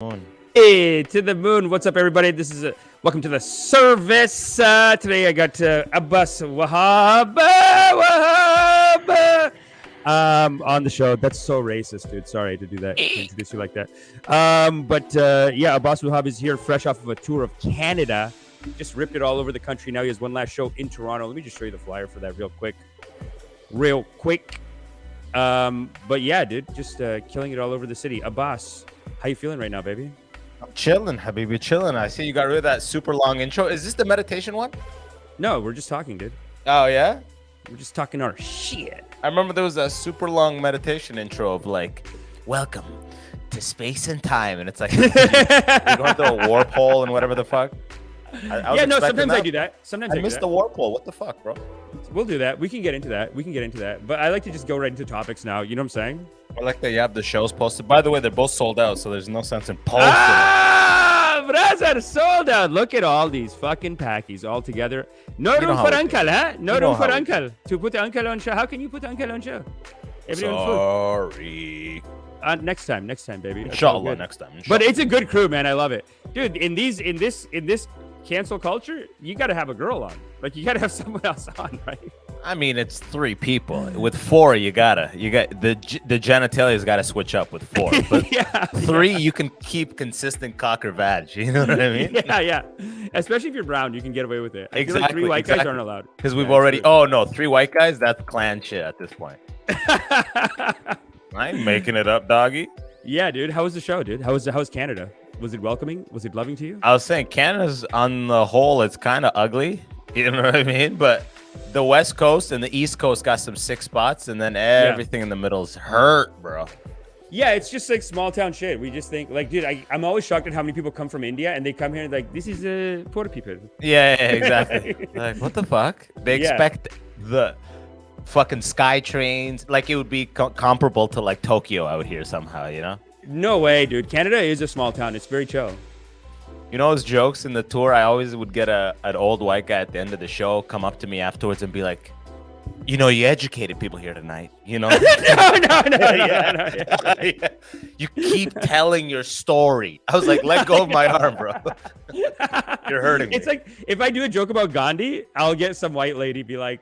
Moon. Hey, to the moon. What's up, everybody? This is welcome to the service. Today I got Abbas Wahab on the show. That's so racist, dude. Sorry to do that, to introduce you like that. Yeah, Abbas Wahab is here fresh off of a tour of Canada. Just ripped it all over the country. Now he has one last show in Toronto. Let me just show you the flyer for that real quick. But yeah, dude, just killing it all over the city. Abbas, how you feeling right now, baby? I'm chilling, Habibi, chilling. I see you got rid of that super long intro. Is this the meditation one? No, we're just talking, dude. Oh, yeah? We're just talking our shit. I remember there was a super long meditation intro of like, welcome to space and time. And it's like, you're going through a warp hole and whatever the fuck. Yeah, no, sometimes I do that. Sometimes I missed the warp hole. What the fuck, bro? We'll do that. We can get into that. But I like to just go right into topics now. You know what I'm saying? I like that you have the shows posted. By the way, they're both sold out, so there's no sense in posting. Brother, sold out. Look at all these fucking packies all together. No room for uncle, huh? No room for uncle. To put the uncle on show. How can you put the uncle on show? Sorry. Next time, baby. Inshallah, next time. Inshallah. But it's a good crew, man. I love it, dude. In this cancel culture, you got to have a girl on. Like, you got to have someone else on, right? I mean, it's 3 people. With 4, you got the genitalia's got to switch up with 4. But yeah, 3, you can keep consistent cock or vag. You know what I mean? Yeah. Especially if you're brown, you can get away with it. I feel like 3 white guys aren't allowed. Because we've already. Oh no, 3 white guys. That's clan shit at this point. I ain't making it up, doggy. Yeah, dude. How was the show, dude? How was Canada? Was it welcoming? Was it loving to you? I was saying Canada's on the whole, it's kind of ugly. You know what I mean? But the West Coast and the East Coast got some sick spots, and then everything in the middle is hurt, bro. Yeah, it's just like small town shit. We just think, like, dude, I'm always shocked at how many people come from India and they come here and like, this is poor people. Yeah, exactly. Like, what the fuck? They expect the fucking sky trains, like it would be comparable to like Tokyo out here somehow, you know? No way, dude. Canada is a small town. It's very chill. You know those jokes in the tour? I always would get an old white guy at the end of the show come up to me afterwards and be like, you know, you educated people here tonight, you know? No. You keep telling your story. I was like, let go of my arm, bro. You're hurting me. It's like, if I do a joke about Gandhi, I'll get some white lady be like,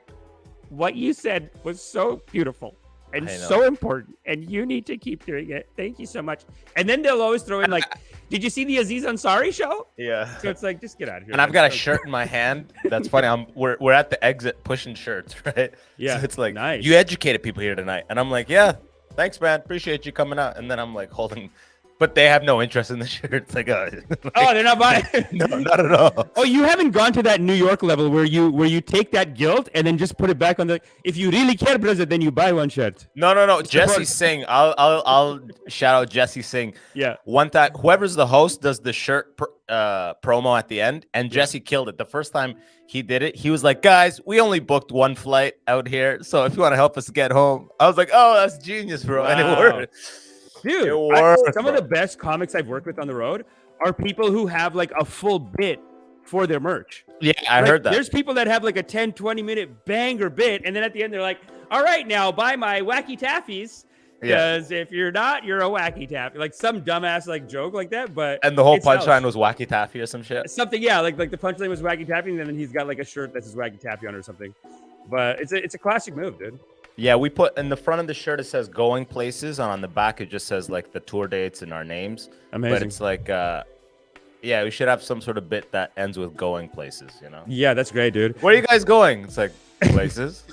what you said was so beautiful and so important, and you need to keep doing it. Thank you so much. And then they'll always throw in like, did you see the Aziz Ansari show? Yeah. So it's like, just get out of here. And I've got a shirt in my hand. That's funny. We're at the exit pushing shirts, right? Yeah. So it's like, nice. You educated people here tonight. And I'm like, yeah, thanks, man. Appreciate you coming out. And then I'm like holding, but they have no interest in the shirt. It's like, oh, they're not buying. No, not at all. Oh, you haven't gone to that New York level where you take that guilt and then just put it back on the. If you really care, brother, then you buy one shirt. No. Jesse Singh. I'll shout out Jesse Singh. Yeah. One time, whoever's the host does the shirt promo at the end, and Jesse killed it. The first time he did it, he was like, "Guys, we only booked 1 flight out here, so if you want to help us get home," I was like, "Oh, that's genius, bro," and it worked. Dude, some of the best comics I've worked with on the road are people who have like a full bit for their merch. Yeah, I heard that. There's people that have like a 10-20 minute banger bit, and then at the end they're like, all right, now buy my wacky taffies, because if you're not, you're a wacky taffy. Like some dumbass like joke like that, but and the whole punchline was wacky taffy or some shit. Something, yeah, like the punchline was wacky taffy, and then he's got like a shirt that says wacky taffy on it or something. But it's a classic move, dude. Yeah, we put in the front of the shirt, it says going places, and on the back it just says like the tour dates and our names. Amazing. But it's like, yeah, we should have some sort of bit that ends with going places, you know? Yeah, that's great, dude. Where are you guys going? It's like, places.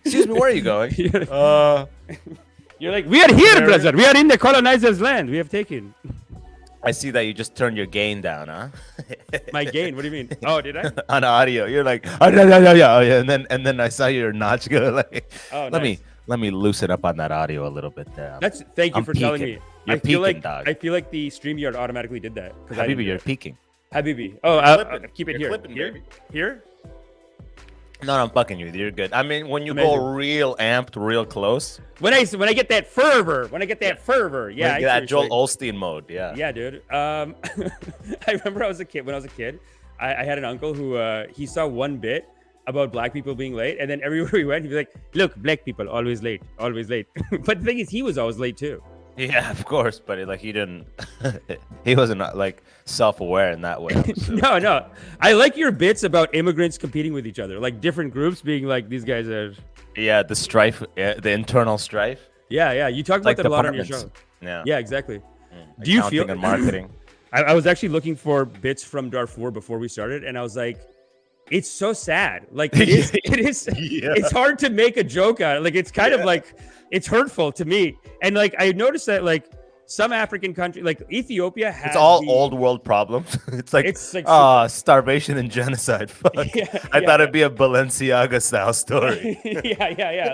Excuse me, where are you going? You're like, we are here, brother. We are in the colonizer's land. We have taken. I see that you just turned your gain down, huh? My gain? What do you mean? Oh, did I? On audio, you're like, oh yeah, and then I saw your notch go like, oh, let me loosen up on that audio a little bit there. Thank you for telling me. You're peaking, dog. I feel like the StreamYard automatically did that. Habibi, you're peaking. Habibi. Oh, I'll keep it here. Clipping, Here? No, I'm fucking you. You're good. I mean, when you go real amped, real close. When I get that fervor, yeah. That Joel Osteen mode, yeah. Yeah, dude. I remember when I was a kid, I had an uncle who he saw one bit about black people being late, and then everywhere we went, he'd be like, "Look, black people always late." But the thing is, he was always late too. Yeah, of course, but like he didn't. He wasn't like self-aware in that way. I'm assuming. No. I like your bits about immigrants competing with each other, like different groups being like these guys are. Yeah, the strife, the internal strife. Yeah. You talk about Like that a lot on your departments. show. Yeah. Yeah, exactly. Do you Accounting feel and marketing? I was actually looking for bits from Darfur before we started, and I was like, it's so sad. Like it is. Yeah. It's hard to make a joke out of. Like it's kind of like it's hurtful to me. And like I noticed that like some African country, like Ethiopia, has It's all old world problems. It's like starvation and genocide. Fuck. I thought it'd be a Balenciaga style story. yeah.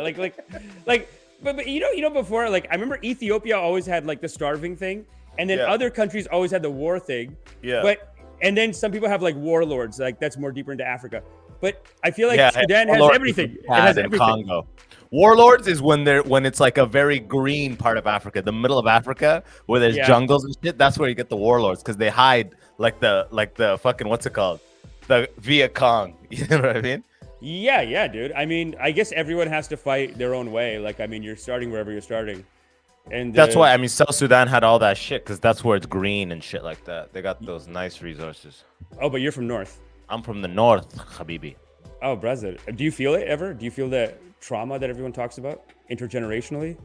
But you know before, like I remember Ethiopia always had like the starving thing, and then other countries always had the war thing. Yeah. And then some people have like warlords, like that's more deeper into Africa. But I feel like Sudan has everything. It has everything. Congo. Warlords is when it's like a very green part of Africa, the middle of Africa where there's jungles and shit. That's where you get the warlords because they hide like the fucking what's it called, the Viet Cong. You know what I mean? Yeah, dude. I mean, I guess everyone has to fight their own way. Like, I mean, you're starting wherever you're starting. And that's why, I mean, South Sudan had all that shit because that's where it's green and shit like that. They got those nice resources. Oh, but you're from North. I'm from the North, Habibi. Oh, Brazil. Do you feel it ever? Do you feel the trauma that everyone talks about intergenerationally?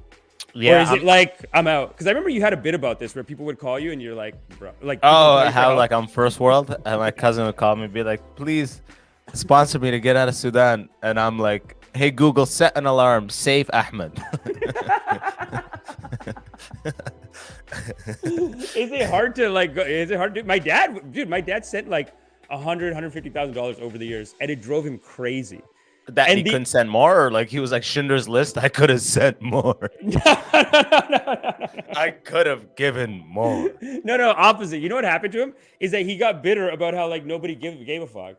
Yeah. Or is it like, I'm out? Because I remember you had a bit about this where people would call you and you're like, bro. Like, how like I'm first world? And my cousin would call me and be like, please sponsor me to get out of Sudan. And I'm like, hey, Google, set an alarm. Save Ahmed. Is it hard to like, is it hard to, my dad sent like $150,000 over the years and it drove him crazy. That and he couldn't send more, or like he was like Schindler's List. I could have sent more. No. I could have given more. No, opposite. You know what happened to him is that he got bitter about how like nobody gave a fuck.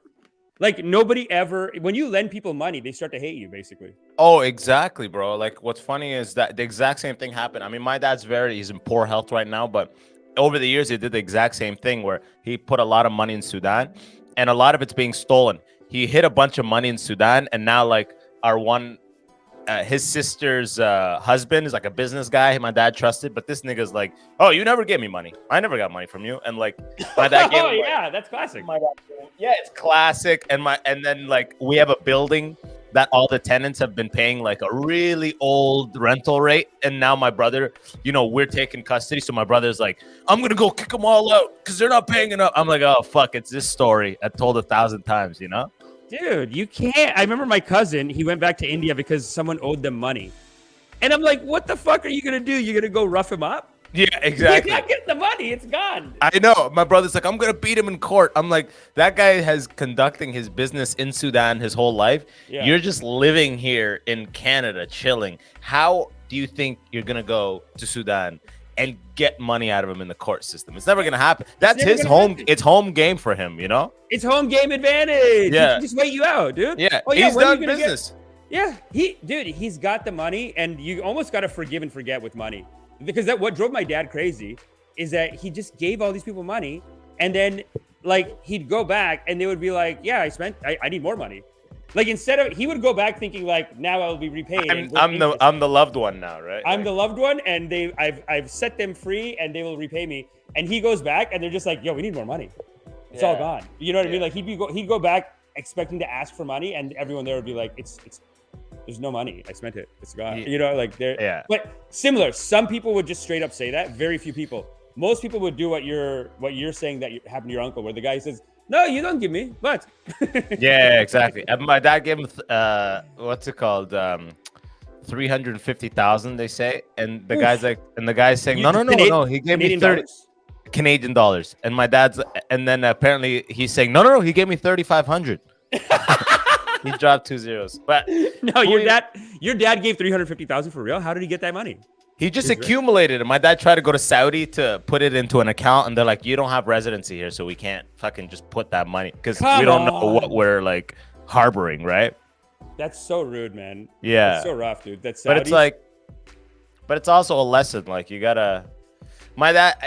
Like nobody ever. When you lend people money, they start to hate you, basically. Oh, exactly, bro. Like what's funny is that the exact same thing happened. I mean, my dad's he's in poor health right now, but over the years he did the exact same thing where he put a lot of money in Sudan, and a lot of it's being stolen. He hid a bunch of money in Sudan, and now like his sister's husband is like a business guy my dad trusted, but this nigga's like, oh, you never gave me money. I never got money from you. And like my dad gave him, yeah, that's classic. Yeah, it's classic. And then like we have a building that all the tenants have been paying like a really old rental rate, and now my brother, we're taking custody, so my brother's like, I'm gonna go kick them all out because they're not paying enough. I'm like, oh fuck, it's this story I told 1,000 times, Dude, you can't. I remember my cousin, he went back to India because someone owed them money. And I'm like, what the fuck are you going to do? You're going to go rough him up? Yeah, exactly. You're not getting the money. It's gone. I know. My brother's like, I'm going to beat him in court. I'm like, that guy has conducting his business in Sudan his whole life. Yeah. You're just living here in Canada, chilling. How do you think you're going to go to Sudan and get money out of him in the court system? It's never gonna happen. That's his home. It's home game for him, It's home game advantage. Yeah, he can just wait you out, dude. Yeah, he's done business. Yeah, he's got the money, and you almost got to forgive and forget with money, because what drove my dad crazy is that he just gave all these people money, and then like he'd go back, and they would be like, "Yeah, I need more money." Like instead of he would go back thinking like, now I'll be repaid. I'm the loved one now, right? I'm the loved one, and I've set them free, and they will repay me. And he goes back, and they're just like, yo, we need more money. It's all gone. You know what I mean? Like he'd go back expecting to ask for money, and everyone there would be like, it's there's no money. I spent it. It's gone. Like there. Yeah. But similar. Some people would just straight up say that. Very few people. Most people would do what you're saying that happened to your uncle, where the guy says, no, you don't give me, but. Yeah, exactly. And my dad gave him, what's it called? 350,000, they say. And the guy's like, saying, no. He gave me 30 Canadian dollars. And my dad's, and then apparently he's saying, no, he gave me 3,500. He dropped 2 zeros. But no, your dad gave 350,000 for real? How did he get that money? He just accumulated it. My dad tried to go to Saudi to put it into an account, and they're like, you don't have residency here, so we can't fucking just put that money because we don't know what we're like harboring, right? That's so rude, man. Yeah. That's so rough, dude. That's But it's like, but it's also a lesson. Like you gotta, my dad,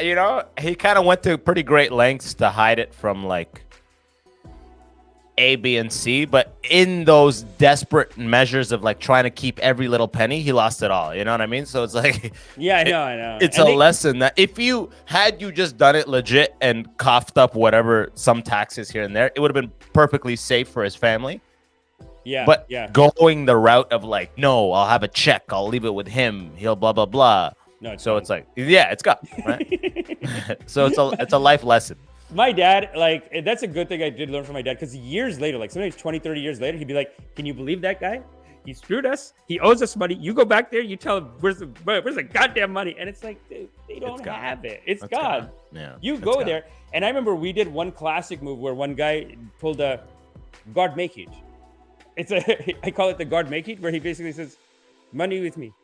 he kind of went to pretty great lengths to hide it from like A, B, and C, but in those desperate measures of like trying to keep every little penny, he lost it all. You know what I mean? So it's like, yeah, I know. It's a lesson that if you just done it legit and coughed up whatever some taxes here and there, it would have been perfectly safe for his family. Yeah, but going the route of like, no, I'll have a check, I'll leave it with him, he'll blah blah blah. No, so it's like, yeah, it's got right. So it's a life lesson. My dad, like, that's a good thing I did learn from my dad, because years later, like sometimes 20, 30 years later, he'd be like, can you believe that guy? He screwed us. He owes us money. You go back there, you tell him, where's the goddamn money? And it's like, dude, they don't have it. It's gone. Yeah. You go there. And I remember we did one classic move where one guy pulled a God make it. I call it the God make it, where he basically says, money with me.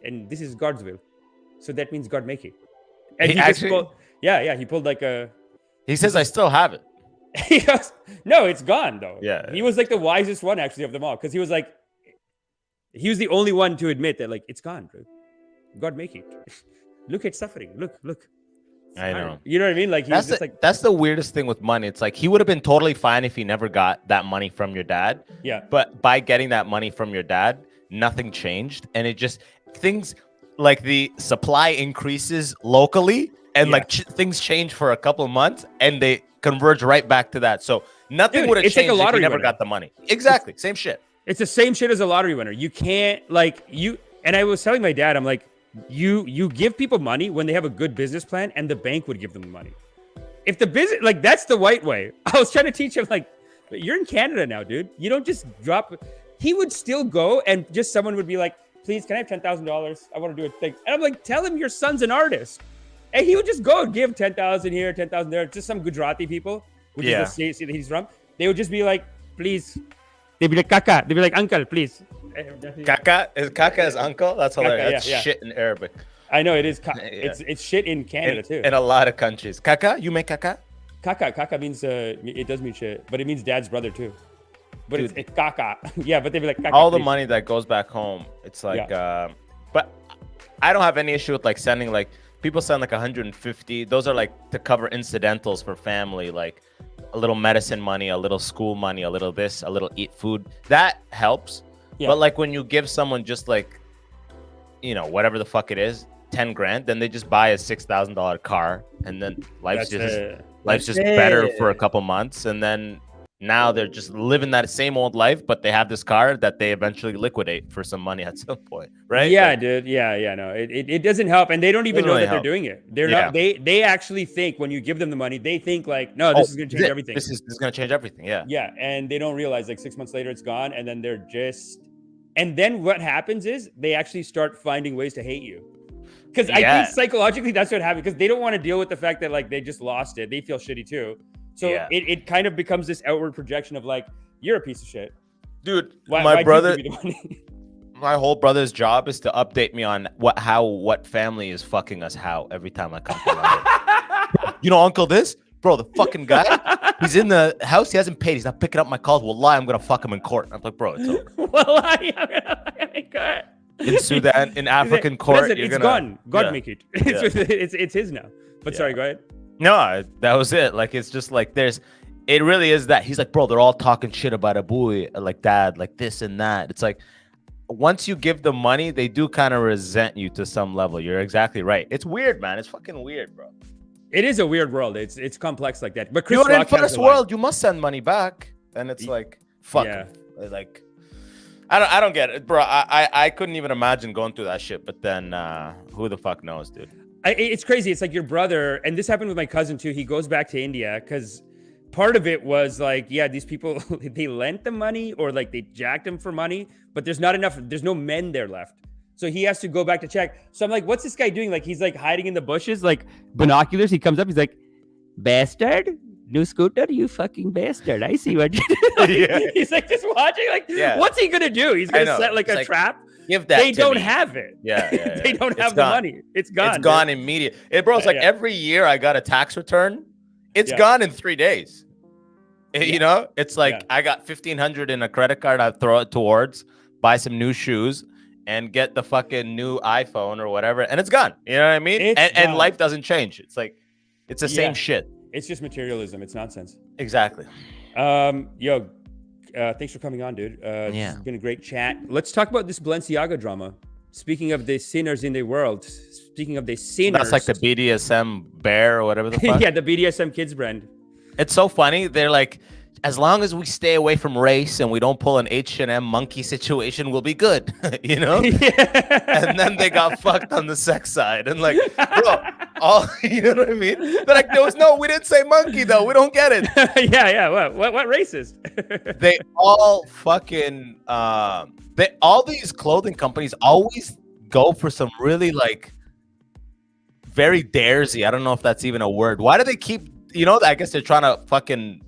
And this is God's will. So that means God make it. And he actually he pulled like a... He says, I still have it. He goes, no, it's gone, though. Yeah. He was like the wisest one, actually, of them all. Because he was like, he was the only one to admit that, like, it's gone, bro. God make it. Look at suffering. Look. I know. You know what I mean? Like, that's the weirdest thing with money. It's like, he would have been totally fine if he never got that money from your dad. Yeah. But by getting that money from your dad, nothing changed. And it just, things like the supply increases locally. And things change for a couple of months, and they converge right back to that. So nothing would have changed if you never got the money. Exactly, same shit. It's the same shit as a lottery winner. You can't And I was telling my dad, I'm like, you give people money when they have a good business plan, and the bank would give them the money. If the business, like, that's the white way. I was trying to teach him, like, you're in Canada now, dude. You don't just drop. He would still go, and just someone would be like, please, can I have $10,000? I want to do a thing. And I'm like, tell him your son's an artist. And he would just go and give 10,000 here, 10,000 there. Just some Gujarati people, which is the state that he's from. They would just be like, please. They'd be like, Kaka. They'd be like, uncle, please. Kaka is uncle? That's hilarious. That's shit in Arabic. I know, it is. It's shit in Canada, too. In a lot of countries. Kaka? You make kaka? Kaka means, it does mean shit. But it means dad's brother, too. But it's kaka. Yeah, but they'd be like, Kaka, all the money that goes back home, it's like, but I don't have any issue with like sending like, people send like 150. Those are like to cover incidentals for family, like a little medicine money, a little school money, a little this, a little eat food. That helps. Yeah. But like when you give someone just like, you know, whatever the fuck it is, 10 grand, then they just buy a $6,000 car, and then life's just better for a couple months, and then now they're just living that same old life, but they have this car that they eventually liquidate for some money at some point, right? Yeah, dude. Yeah, no, it doesn't help, and they don't even know that they're doing it. They're not. They actually think when you give them the money, they think like, no, this is gonna change everything. This is gonna change everything. Yeah. Yeah, and they don't realize like 6 months later it's gone, and then they're just. And then what happens is they actually start finding ways to hate you. Because I think psychologically that's what happens, because they don't want to deal with the fact that like they just lost it. They feel shitty too. So it kind of becomes this outward projection of like, you're a piece of shit. Dude, my brother, my whole brother's job is to update me on what family is fucking us how every time I come to London. You know, uncle this? Bro, the fucking guy, he's in the house, he hasn't paid, he's not picking up my calls. Wallah, I'm gonna fuck him in court. I'm like, bro, it's over. Wallah, I'm gonna fuck him in court. In Sudan, in African court, it's gone. God make it. It's his now. But sorry, go ahead. No, that was it. Like, it's just like it really is that. He's like, bro, they're all talking shit about Abu, like dad, like this and that. It's like, once you give them money, they do kind of resent you to some level. You're exactly right. It's weird, man. It's fucking weird, bro. It is a weird world. It's complex like that. But Chris Rock, in first world, you must send money back. And it's like, fuck. Yeah. Like, I don't get it, bro. I couldn't even imagine going through that shit. But then who the fuck knows, dude? It's crazy. It's like your brother, and this happened with my cousin too. He goes back to India because part of it was like, these people, they lent them money or like they jacked him for money, but there's not enough. There's no men there left. So he has to go back to check. So I'm like, what's this guy doing? Like, he's like hiding in the bushes, like binoculars. He comes up, he's like, bastard, new scooter, you fucking bastard. I see what you do. He's like just watching, like, what's he gonna do? He's gonna set like a trap. Give that. They don't me. Have it. Yeah. They don't have the money. It's gone. It's gone immediately. Bro, it's like every year I got a tax return. It's gone in 3 days. You know, it's like I got $1,500 in a credit card. I throw it towards buy some new shoes and get the fucking new iPhone or whatever, and it's gone. You know what I mean? And life doesn't change. It's like it's the same shit. It's just materialism. It's nonsense. Exactly. Yo, thanks for coming on, dude. This Yeah. has been a great chat. Let's talk about this Balenciaga drama. Speaking of the sinners in the world, speaking of the sinners. That's like the BDSM bear or whatever the fuck. Yeah, the BDSM kids brand. It's so funny. They're like, as long as we stay away from race and we don't pull an H&M monkey situation, we'll be good, you know? Yeah. And then they got fucked on the sex side. And like, bro, all, you know what I mean? They're like, we didn't say monkey though. We don't get it. Yeah. What racist? They all fucking, all these clothing companies always go for some really like very daresy. I don't know if that's even a word. Why do they keep, I guess they're trying to fucking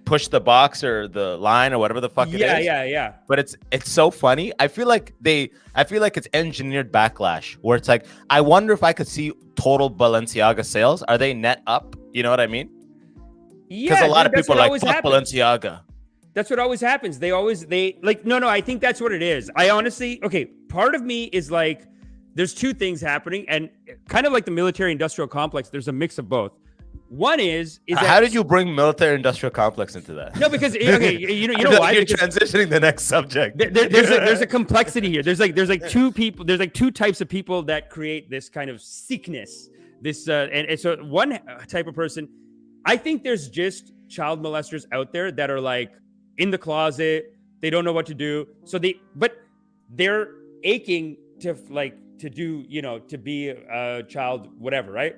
push the box or the line or whatever the fuck it is. Yeah. But it's so funny. I feel like it's engineered backlash where it's like, I wonder if I could see total Balenciaga sales. Are they net up? You know what I mean? Yeah. Because a lot of people are like, fuck Balenciaga. That's what always happens. No, I think that's what it is. I honestly, okay, part of me is like, there's two things happening, and kind of like the military industrial complex, there's a mix of both. One is that, how did you bring military industrial complex into that? No, because okay, you know why? You're transitioning the next subject. There's a complexity here. There's like two people. There's like two types of people that create this kind of sickness. And so one type of person, I think there's just child molesters out there that are like in the closet. They don't know what to do. But they're aching to do, to be a child, whatever, right?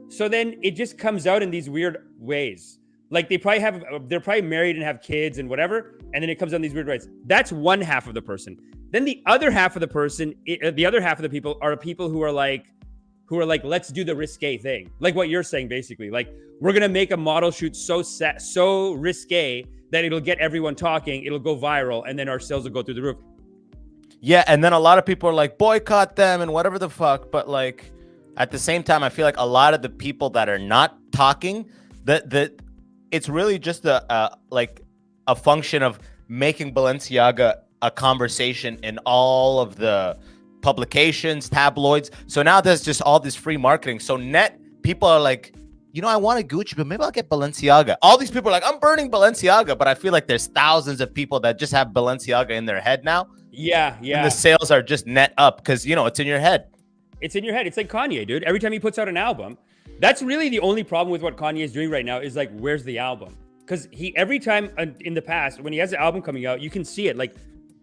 So then it just comes out in these weird ways. Like they're probably married and have kids and whatever. And then it comes out in these weird ways. That's one half of the person. Then the other half of the person, the other half of the people are people who are like, let's do the risque thing. Like what you're saying, basically. Like we're going to make a model shoot so risque that it'll get everyone talking. It'll go viral. And then our sales will go through the roof. Yeah. And then a lot of people are like, boycott them and whatever the fuck. But like, at the same time, I feel like a lot of the people that are not talking, that it's really just a function of making Balenciaga a conversation in all of the publications, tabloids. So now there's just all this free marketing. So net people are like, I want a Gucci, but maybe I'll get Balenciaga. All these people are like, I'm burning Balenciaga, but I feel like there's thousands of people that just have Balenciaga in their head now. Yeah. And the sales are just net up because, it's in your head. It's in your head. It's like Kanye, dude. Every time he puts out an album, that's really the only problem with what Kanye is doing right now is like, where's the album? Because every time in the past, when he has an album coming out, you can see it. Like,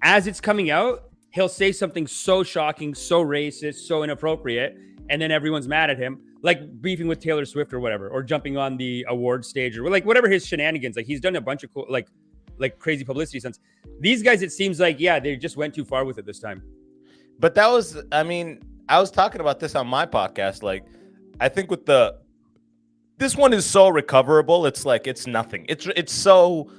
as it's coming out, he'll say something so shocking, so racist, so inappropriate, and then everyone's mad at him, like beefing with Taylor Swift or whatever, or jumping on the award stage or like whatever his shenanigans. Like, he's done a bunch of cool, like crazy publicity stunts. These guys, it seems like, they just went too far with it this time. But that was, I was talking about this on my podcast. Like, I think with this one is so recoverable. It's like, it's nothing. It's so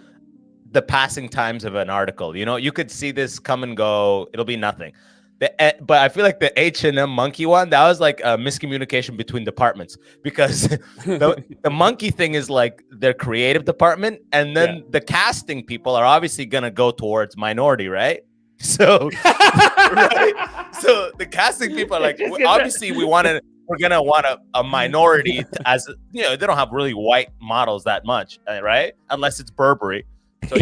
the passing times of an article, you could see this come and go. It'll be nothing. But I feel like the H&M monkey one, that was like a miscommunication between departments because the monkey thing is like their creative department. And then the casting people are obviously going to go towards minority, right? So, right? So the casting people are like, obviously we're gonna want a minority as they don't have really white models that much, right? Unless it's Burberry. So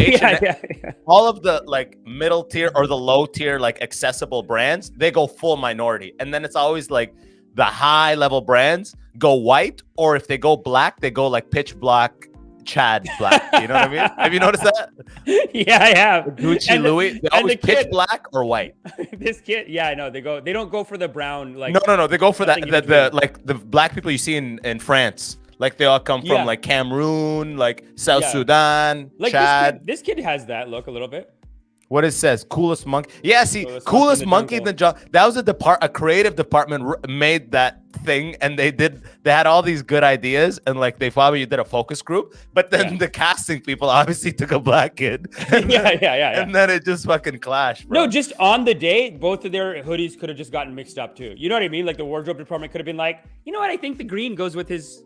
all of the like middle tier or the low tier like accessible brands, they go full minority, and then it's always like the high level brands go white, or if they go black, they go like pitch black. Chad black, you know what I mean? Have you noticed that? Yeah, I have. Gucci, Louis, they always pitch black or white. This kid, I know they don't go for the brown like. No, they go for that the like the black people you see in France. Like they all come from like Cameroon, like South Sudan, like Chad. This kid has that look a little bit. What it says, coolest monkey. Yeah, see, coolest monkey in the jungle. That was a creative department made that thing, and they had all these good ideas, and like they probably did a focus group. But then the casting people obviously took a black kid. And then it just fucking clashed. Bro. No, just on the day, both of their hoodies could have just gotten mixed up too. You know what I mean? Like the wardrobe department could have been like, you know what? I think the green goes with his.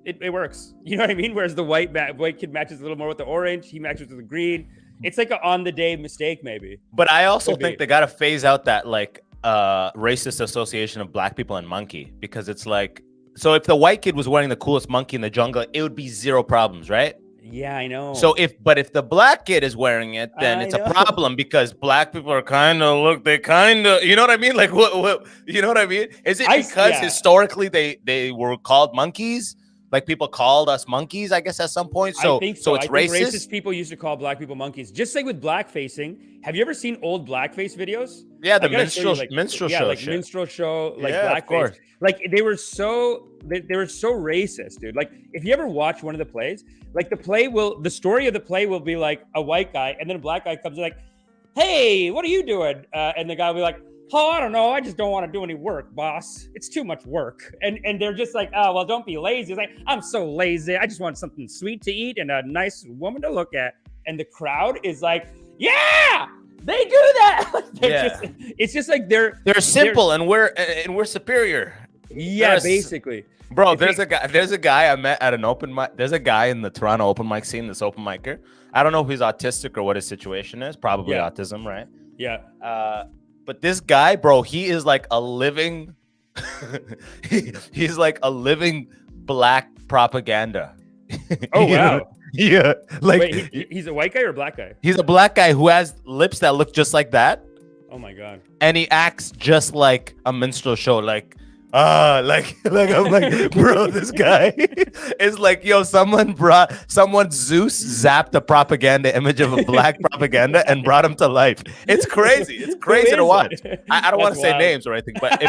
It works. You know what I mean? Whereas the white kid matches a little more with the orange. He matches with the green. It's like an on-the-day mistake, maybe. But I also think they got to phase out that like racist association of black people and monkey, because it's like, so if the white kid was wearing the coolest monkey in the jungle, it would be zero problems, right? Yeah, I know. So if the black kid is wearing it, then it's a problem because black people are you know what I mean? Like what you know what I mean? Is it because historically they were called monkeys? Like people called us monkeys, I guess, at some point. So I think so. It's I think racist. Racist people used to call black people monkeys. Just like with blackfacing. Have you ever seen old blackface videos? Yeah, the minstrel show. Minstrel show, like blackface. Of course. Like they were so racist, dude. Like if you ever watch one of the plays, like the story of the play will be like a white guy, and then a black guy comes in like, "Hey, what are you doing?" And the guy will be like, "Oh, I don't know. I just don't want to do any work, boss. It's too much work." And they're just like, "Oh, well, don't be lazy." It's like, "I'm so lazy. I just want something sweet to eat and a nice woman to look at." And the crowd is like, "Yeah, they do that." It's just like they're simple and we're superior. Yeah, basically. Bro, there's a guy I met at an open mic. There's a guy in the Toronto open mic scene, this open micer. I don't know if he's autistic or what his situation is. Probably autism, right? Yeah. But this guy, bro, he is like a living he's like a living black propaganda. Oh wow. Yeah. Like wait, he's a white guy or a black guy? He's a black guy who has lips that look just like that. Oh my god. And he acts just like a minstrel show, like I'm like, bro, this guy is like, yo, someone Zeus zapped a propaganda image of a black propaganda and brought him to life. It's crazy. It's crazy to watch. I don't want to say names or anything, but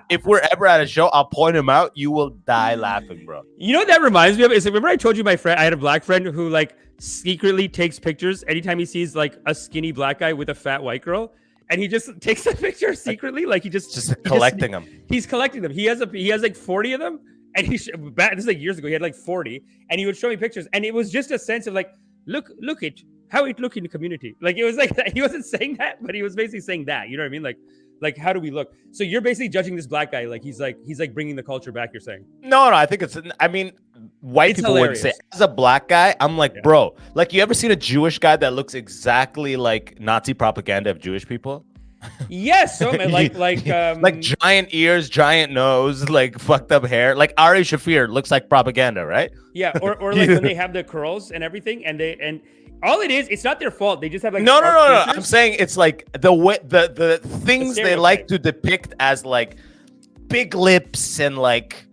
if we're ever at a show, I'll point him out. You will die laughing, bro. You know what that reminds me of? Is remember I told you I had a black friend who like secretly takes pictures anytime he sees like a skinny black guy with a fat white girl. And he just takes the picture secretly, like he's collecting them. He's collecting them. He has like 40 of them, and this is like years ago. He had like 40, and he would show me pictures, and it was just a sense of like, look at how it look in the community. Like it was like he wasn't saying that, but he was basically saying that. You know what I mean? Like how do we look? So you're basically judging this black guy, like he's like bringing the culture back. You're saying? No, I think white people would say, as a black guy, I'm like, bro, like you ever seen a Jewish guy that looks exactly like Nazi propaganda of Jewish people? Yes, so man, like giant ears, giant nose, like fucked up hair. Like Ari Shafir looks like propaganda, right? Yeah, or like when they have the curls and everything, and all it is, it's not their fault. They just have like no. I'm saying it's like the way the things they like to depict as like big lips and like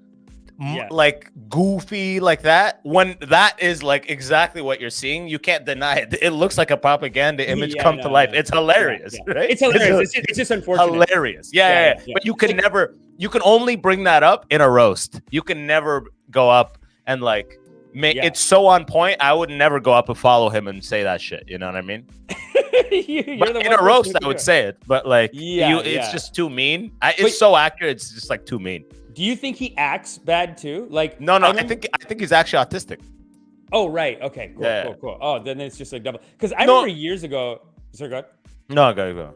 goofy like that. When that is like exactly what you're seeing, you can't deny it. It looks like a propaganda image come to life. It's hilarious, right? It's hilarious. It's just unfortunate. Hilarious. Yeah. But you can only bring that up in a roast. You can never go up and like it's so on point. I would never go up and follow him and say that shit. You know what I mean? But in a roast, I would say it. But like, it's just too mean. It's so accurate. It's just like too mean. Do you think he acts bad too? Like no. I think he's actually autistic. Oh right. Okay. Cool. Oh, then it's just like double. Because I remember years ago. Sorry, go ahead. No, go.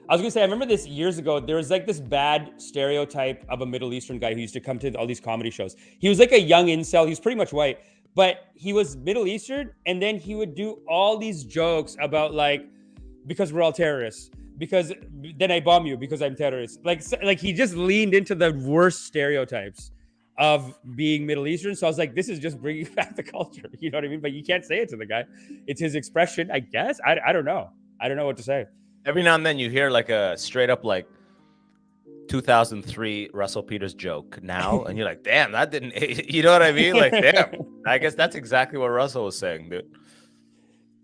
I was gonna say I remember this years ago. There was like this bad stereotype of a Middle Eastern guy who used to come to all these comedy shows. He was like a young incel. He was pretty much white, but he was Middle Eastern, and then he would do all these jokes about like because we're all terrorists. Because then I bomb you because I'm terrorist. Like he just leaned into the worst stereotypes of being Middle Eastern. So I was like, this is just bringing back the culture. You know what I mean? But you can't say it to the guy. It's his expression, I guess. I don't know. I don't know what to say. Every now and then you hear like a straight up like 2003 Russell Peters joke now. And you're like, damn, that didn't, you know what I mean? Like, damn, I guess that's exactly what Russell was saying, dude.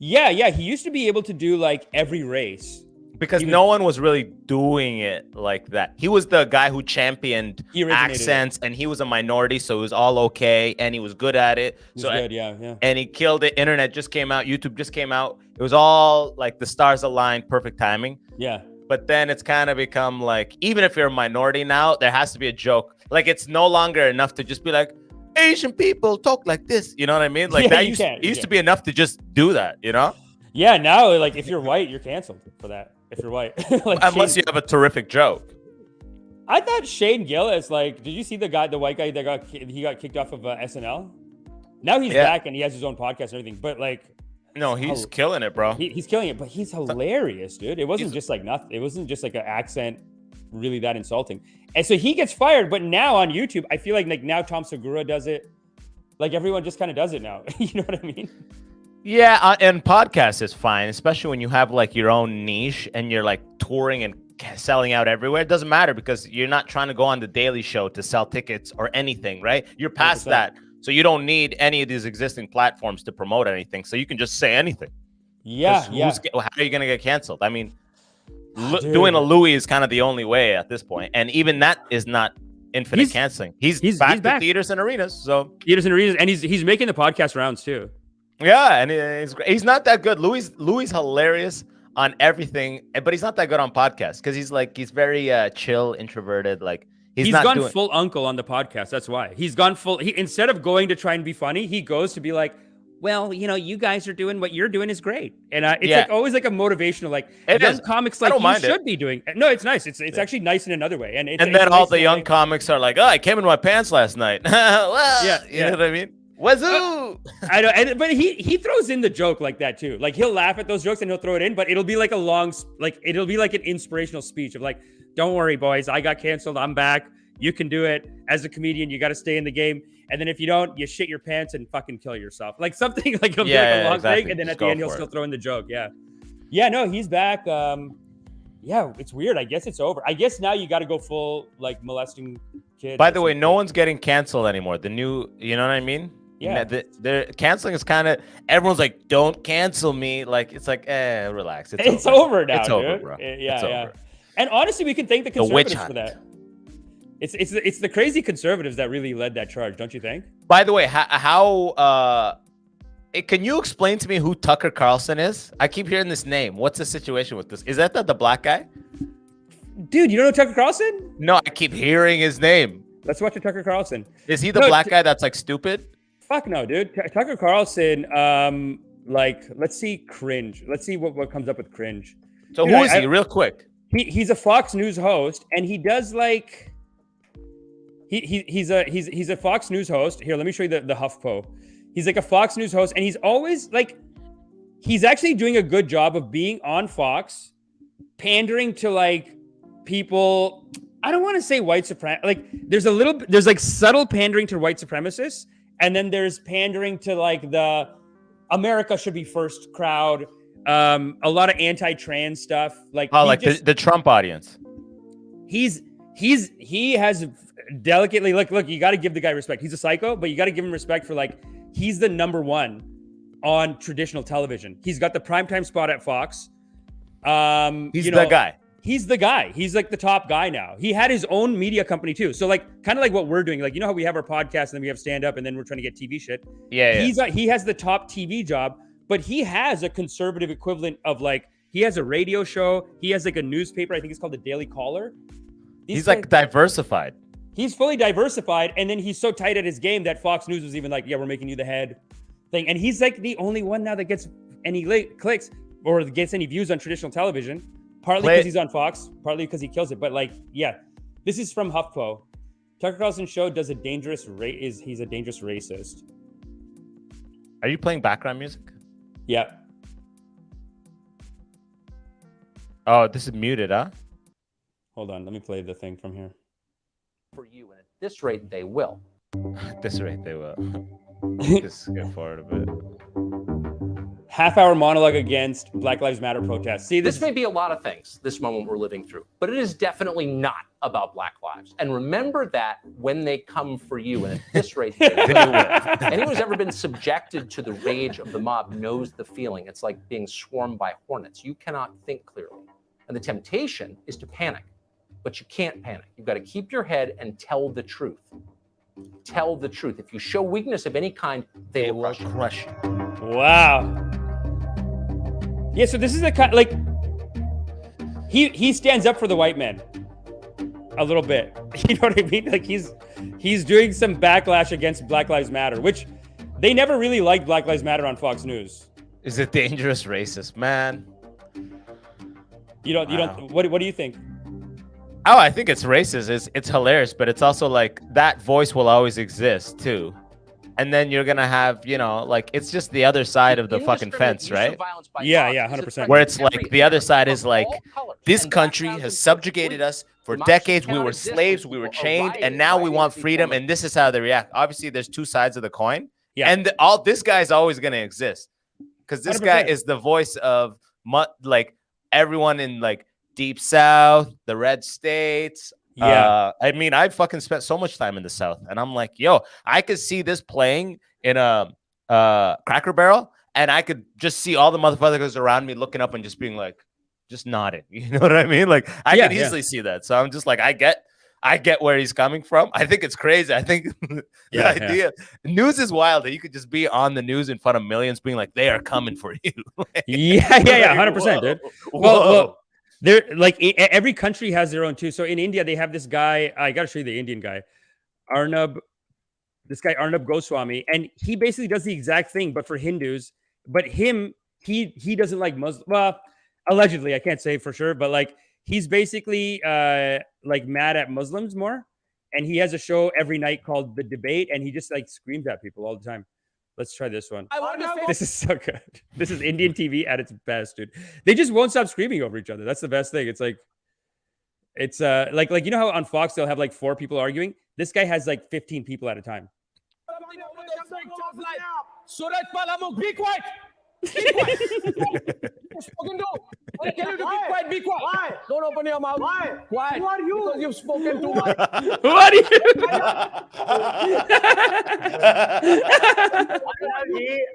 Yeah. He used to be able to do like every race. Because no one was really doing it like that. He was the guy who championed accents, and he was a minority, so it was all okay, and he was good at it. And he killed it. Internet just came out. YouTube just came out. It was all like the stars aligned, perfect timing. Yeah. But then it's kind of become like, even if you're a minority now, there has to be a joke. Like it's no longer enough to just be like, Asian people talk like this. You know what I mean? Like that used to be enough to just do that, you know? Yeah, now like if you're white, you're canceled for that. If you're white, like unless you have a terrific joke. I thought Shane Gillis, like, did you see the white guy that got kicked off of SNL? Now he's back and he has his own podcast and everything. But like, no, he's killing it, bro. He's killing it, but he's hilarious, dude. It wasn't just like nothing. It wasn't just like an accent really that insulting. And so he gets fired. But now on YouTube, I feel like now Tom Segura does it. Like everyone just kind of does it now. You know what I mean? Yeah, and podcast is fine, especially when you have like your own niche and you're like touring and selling out everywhere. It doesn't matter because you're not trying to go on the Daily Show to sell tickets or anything, right? You're past 100%. that. So you don't need any of these existing platforms to promote anything. So you can just say anything. Yeah. How are you going to get canceled? I mean, Dude. doing a Louis is kind of the only way at this point. And even that is not infinite canceling. He's back to theaters and arenas. So theaters and arenas, and he's making the podcast rounds too. Yeah, and he's not that good. Louis hilarious on everything, but he's not that good on podcasts because he's very chill, introverted. Like he's gone full uncle on the podcast. That's why he's gone full. Instead of going to try and be funny, he goes to be like, well, you guys are doing what you're doing is great, and it's like always like a motivational, like young comics like you should be doing. No, it's nice. It's actually nice in another way, and then all the young comics are like, oh, I came in my pants last night. Well, you know what I mean. Wazoo! I know, but he throws in the joke like that too. Like he'll laugh at those jokes and he'll throw it in, but it'll be like it'll be like an inspirational speech of like, "Don't worry, boys, I got canceled. I'm back. You can do it. As a comedian, you got to stay in the game. And then if you don't, you shit your pants and fucking kill yourself." Like something like it'll be like a long thing, and then at the end he'll still throw in the joke. Yeah. No, he's back. Yeah, it's weird. I guess it's over. I guess now you got to go full like molesting kids. By the way, no one's getting canceled anymore. The new, you know what I mean? Yeah, the canceling is kind of everyone's like, don't cancel me. Like it's like, relax. It's over now. It's dude. over, bro. Yeah. Over. And honestly, we can thank the conservatives for that. It's the crazy conservatives that really led that charge, don't you think? By the way, can you explain to me who Tucker Carlson is? I keep hearing this name. What's the situation with this? Is that the black guy? Dude, you don't know Tucker Carlson? No, I keep hearing his name. Let's watch a Tucker Carlson. Is he the black guy that's like stupid? Fuck no, dude. Tucker Carlson, let's see cringe. Let's see what comes up with cringe. So dude, who is he? Real quick. He's a Fox News host, and he does like he's a Fox News host. Here, let me show you the HuffPo. He's like a Fox News host, and he's always like he's actually doing a good job of being on Fox, pandering to like people. I don't want to say white supremacy. Like there's like subtle pandering to white supremacists. And then there's pandering to like the America should be first crowd. A lot of anti-trans stuff. Like the Trump audience. He has delicately look. You got to give the guy respect. He's a psycho, but you got to give him respect for like he's the number one on traditional television. He's got the primetime spot at Fox. He's the guy. He's the guy. He's like the top guy now. He had his own media company too. So like kind of like what we're doing. Like, you know how we have our podcast and then we have stand up and then we're trying to get TV shit. Yeah. He has the top TV job, but he has a conservative equivalent of like, he has a radio show. He has like a newspaper. I think it's called the Daily Caller. He's like diversified. He's fully diversified. And then he's so tight at his game that Fox News was even like, yeah, we're making you the head thing. And he's like the only one now that gets any clicks or gets any views on traditional television. Partly because he's on Fox, partly because he kills it. But like, yeah, this is from HuffPo. Tucker Carlson's show does a dangerous he's a dangerous racist. Are you playing background music? Yeah. Oh, this is muted, huh? Hold on, let me play the thing from here. For you, and at this rate, they will. At this rate, they will. Just get forward a bit. Half-hour monologue against Black Lives Matter protests. See, this may be a lot of things, this moment we're living through, but it is definitely not about Black lives. And remember that when they come for you, and at this rate, they will. Anyone who's ever been subjected to the rage of the mob knows the feeling. It's like being swarmed by hornets. You cannot think clearly. And the temptation is to panic, but you can't panic. You've got to keep your head and tell the truth. Tell the truth. If you show weakness of any kind, they will crush you. Wow. Yeah, so this is the kind, like, he stands up for the white man a little bit. You know what I mean? Like he's doing some backlash against Black Lives Matter, which they never really liked Black Lives Matter on Fox News. Is a dangerous racist, man. You don't. What do you think? Oh, I think it's racist. It's hilarious, but it's also like that voice will always exist too. and then you're gonna have, you know, like it's just the other side of the fucking fence, right? Yeah, yeah, 100%. Where it's like the other side is like, this country has subjugated us for decades. We were slaves, we were chained, and now we want freedom, and this is how they react. Obviously, there's two sides of the coin, and this guy's always gonna exist because this 100%. guy is the voice of like everyone in like Deep South, the red states. Yeah. I mean, I fucking spent so much time in the South, and I'm like, yo, I could see this playing in a Cracker Barrel, and I could just see all the motherfuckers around me looking up and just being like, just nodding. You know what I mean? Like, I could easily see that. So I'm just like, I get where he's coming from. I think it's crazy. I think the idea, news is wild that you could just be on the news in front of millions being like, they are coming for you. Like, yeah, 100%, dude. Well, they're like every country has their own too. So in India, they have this guy. I gotta show you the Indian guy, Arnab. This guy Arnab Goswami, and he basically does the exact thing, but for Hindus. But he doesn't like Muslim. Well, allegedly, I can't say for sure, but like he's basically like mad at Muslims more. And he has a show every night called The Debate, and he just like screams at people all the time. Let's try this one. This is so good. This is Indian TV at its best, dude. They just won't stop screaming over each other. That's the best thing. It's like, you know how on Fox they'll have like 4 people arguing? This guy has like 15 people at a time. Suraj Palamuk, be quiet. Be quiet. Spoken to. I tell you to be quiet. Be quiet. Why? Don't open your mouth. Why? Quiet. Who are you? Because you've spoken too much. Who are you?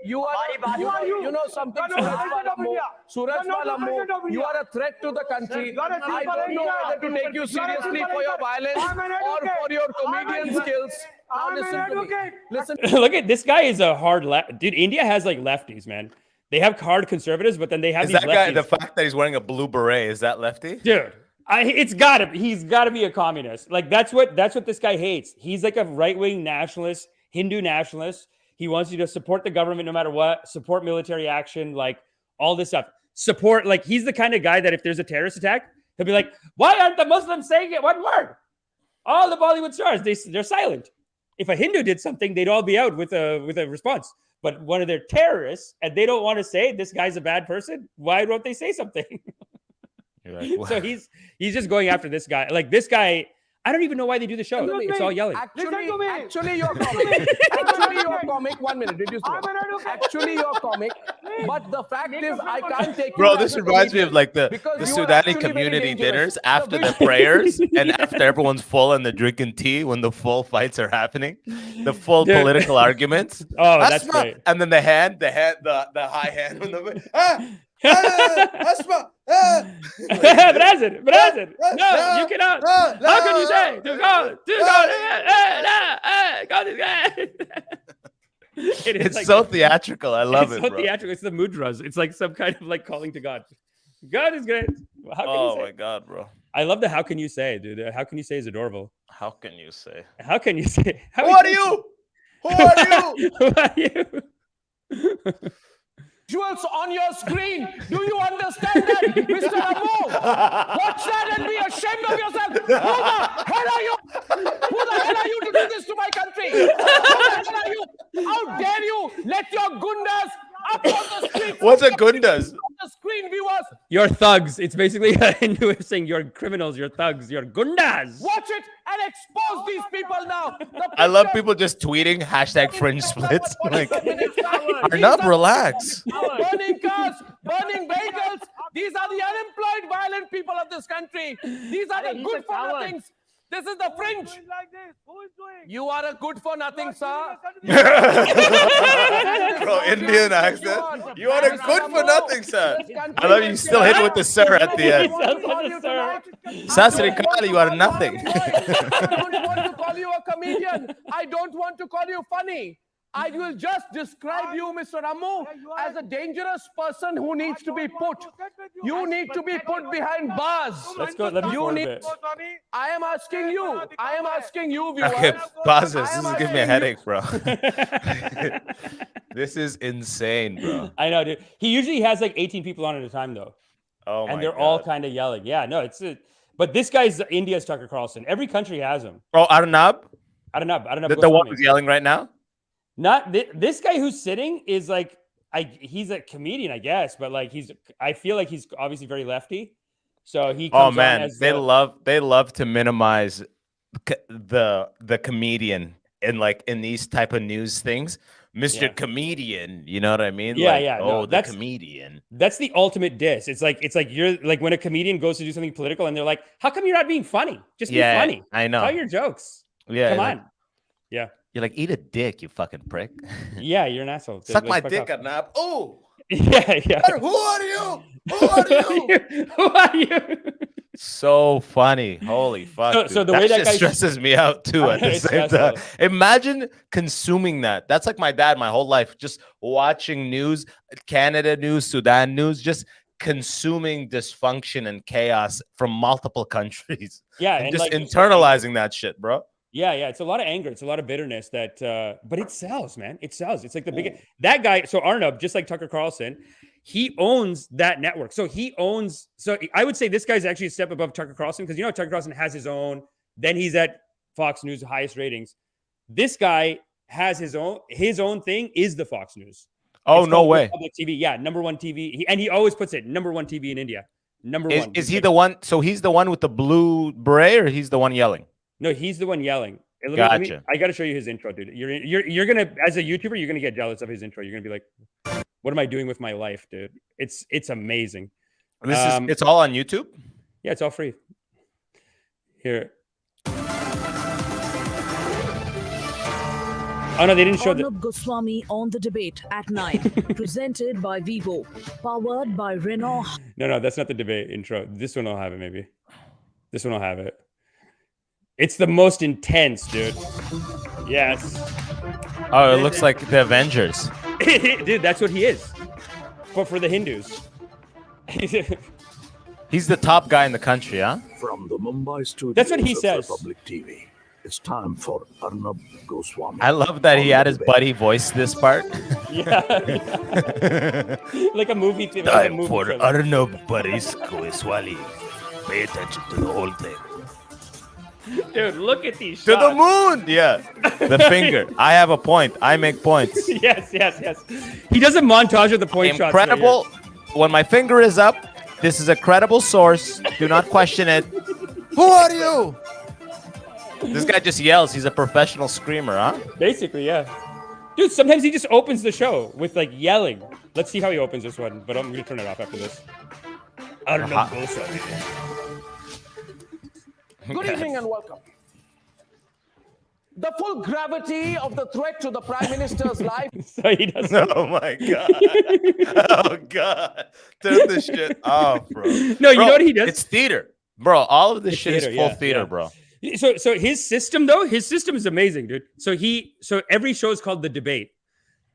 You know something, Suraj Palamuk, you are a threat to the country. I don't know whether to take you seriously for your violence or for your comedian skills. Now listen to me. Listen. Look at this guy is a hard left. Dude, India has like lefties, man. They have hard conservatives, but then they have is these that guy, lefties. the fact that he's wearing a blue beret, is that lefty? Dude, he's got to be a communist. Like that's what this guy hates. He's like a right-wing nationalist, Hindu nationalist. He wants you to support the government no matter what, support military action, like all this stuff. Support, like he's the kind of guy that if there's a terrorist attack, he'll be like, why aren't the Muslims saying it one word? All the Bollywood stars, they're silent. If a Hindu did something, they'd all be out with a response. But one of their terrorists, and they don't want to say this guy's a bad person, why don't they say something? Like, wow. So he's just going after this guy. Like this guy, I don't even know why they do the show. It's all yelling. Actually, you're comic. Actually, you're comic. 1 minute. Did you say? Actually, you're comic. But the fact is, I can't take. Bro, this reminds me of like the Sudani community dinners after the prayers and after everyone's full and they're drinking tea when the full fights are happening, the full political arguments. Oh, that's great. And then the high hand. Brazil. No, you cannot. How can you say to go this guy? It's like, so theatrical. I love it. So bro. theatrical. It's the mudras. It's like some kind of like calling to God. God is great. How can you say? My God, bro. I love the how can you say, dude. How can you say is adorable. How can you say? How can you say? Who are you? Who are you? Who are you? Visuals on your screen. Do you understand that, Mr. Abu? Watch that and be ashamed of yourself. Who the hell are you? Who the hell are you to do this to my country? Who the hell are you? How dare you let your gundas up on the street? What's a gundas? The screen viewers. You're thugs. It's basically a Hindu way of saying you're criminals, you're thugs, you're gundas. Watch it and expose these people now. I love people just tweeting #fringe splits. Like, Arnab, relax. Burning cars, burning vehicles. These are the unemployed, violent people of this country. These are the good for nothings. This is the fringe. You are a good for nothing, sir. Bro, Indian accent. You are a good for nothing, sir. I love you. Still hit with the sir at the end. Sasrikal, you are nothing. I don't want to call you a comedian. I don't want to call you funny. I will just describe you, Mr. Rammu, as a dangerous person who needs to be put. You need to be put behind bars. Let's go. Let me You forward a need. bit. I am asking you. I am asking you, viewers. Okay, pause this. I am This is giving me a headache, bro. This is insane, bro. I know, dude. He usually has like 18 people on at a time, though. Oh my and they're God. all kind of yelling. Yeah, no, but this guy's India's Tucker Carlson. Every country has him. Oh, Arnab? I don't know. The one who's yelling right now? Not this guy who's sitting is like, he's a comedian, I guess, but like I feel like he's obviously very lefty. So he comes on as they love to minimize the comedian in these type of news things. Mr. Comedian, you know what I mean? The comedian. That's the ultimate diss. It's like you're like when a comedian goes to do something political and they're like, how come you're not being funny? Just be funny. I know. Tell your jokes. Yeah. Come on. Yeah. You're like, eat a dick, you fucking prick. Yeah, you're an asshole. Suck my dick, Arnab. Oh. Yeah. Who are you? Who are you? Who are you? So funny. Holy fuck. So the way that guy stresses me out too at the same time. Imagine consuming that. That's like my dad my whole life, just watching news, Canada news, Sudan news, just consuming dysfunction and chaos from multiple countries. Yeah, and just internalizing that shit, bro. Yeah, it's a lot of anger. It's a lot of bitterness but it sells, man. It sells. It's like the biggest, that guy. So Arnab, just like Tucker Carlson, he owns that network. So I would say this guy's actually a step above Tucker Carlson because Tucker Carlson has his own, then he's at Fox News, the highest ratings. This guy has his own thing is the Fox News. Oh, no way. Public TV. Yeah, number one TV. And he always puts it number one TV in India. Number one. Is he the one? So he's the one with the blue beret or he's the one yelling? No, he's the one yelling. Gotcha. I got to show you his intro, dude. You're gonna, as a YouTuber, you're gonna get jealous of his intro. You're gonna be like, "What am I doing with my life, dude?" It's amazing. It's all on YouTube. Yeah, it's all free. Here. Oh no, they didn't show Arnab Goswami on the debate at 9, presented by Vivo, powered by Renault. No, that's not the debate intro. This one will have it. Maybe this one will have it. It's the most intense, dude. Yes. Oh, it looks like the Avengers. Dude, that's what he is. But for the Hindus. He's the top guy in the country, huh? From the Mumbai studios That's what he says. Republic TV. It's time for Arnab Goswami. I love that he had his buddy voice this part. Yeah. Like a movie. Time for Arnab Goswami. Pay attention to the whole thing. Dude, look at these shots. To the moon! Yeah. The finger. I have a point. I make points. Yes. He does a montage of the point shots. Incredible. When my finger is up, this is a credible source. Do not question it. Who are you? This guy just yells. He's a professional screamer, huh? Basically, yeah. Dude, sometimes he just opens the show with like yelling. Let's see how he opens this one, but I'm going to turn it off after this. I don't know. Good evening and welcome. The full gravity of the threat to the Prime Minister's life. So he does. Oh my God. Oh God. Turn this shit off, bro. No, you know what he does? It's theater. Bro, all of this shit is full theater, bro. So his system is amazing, dude. So every show is called The Debate.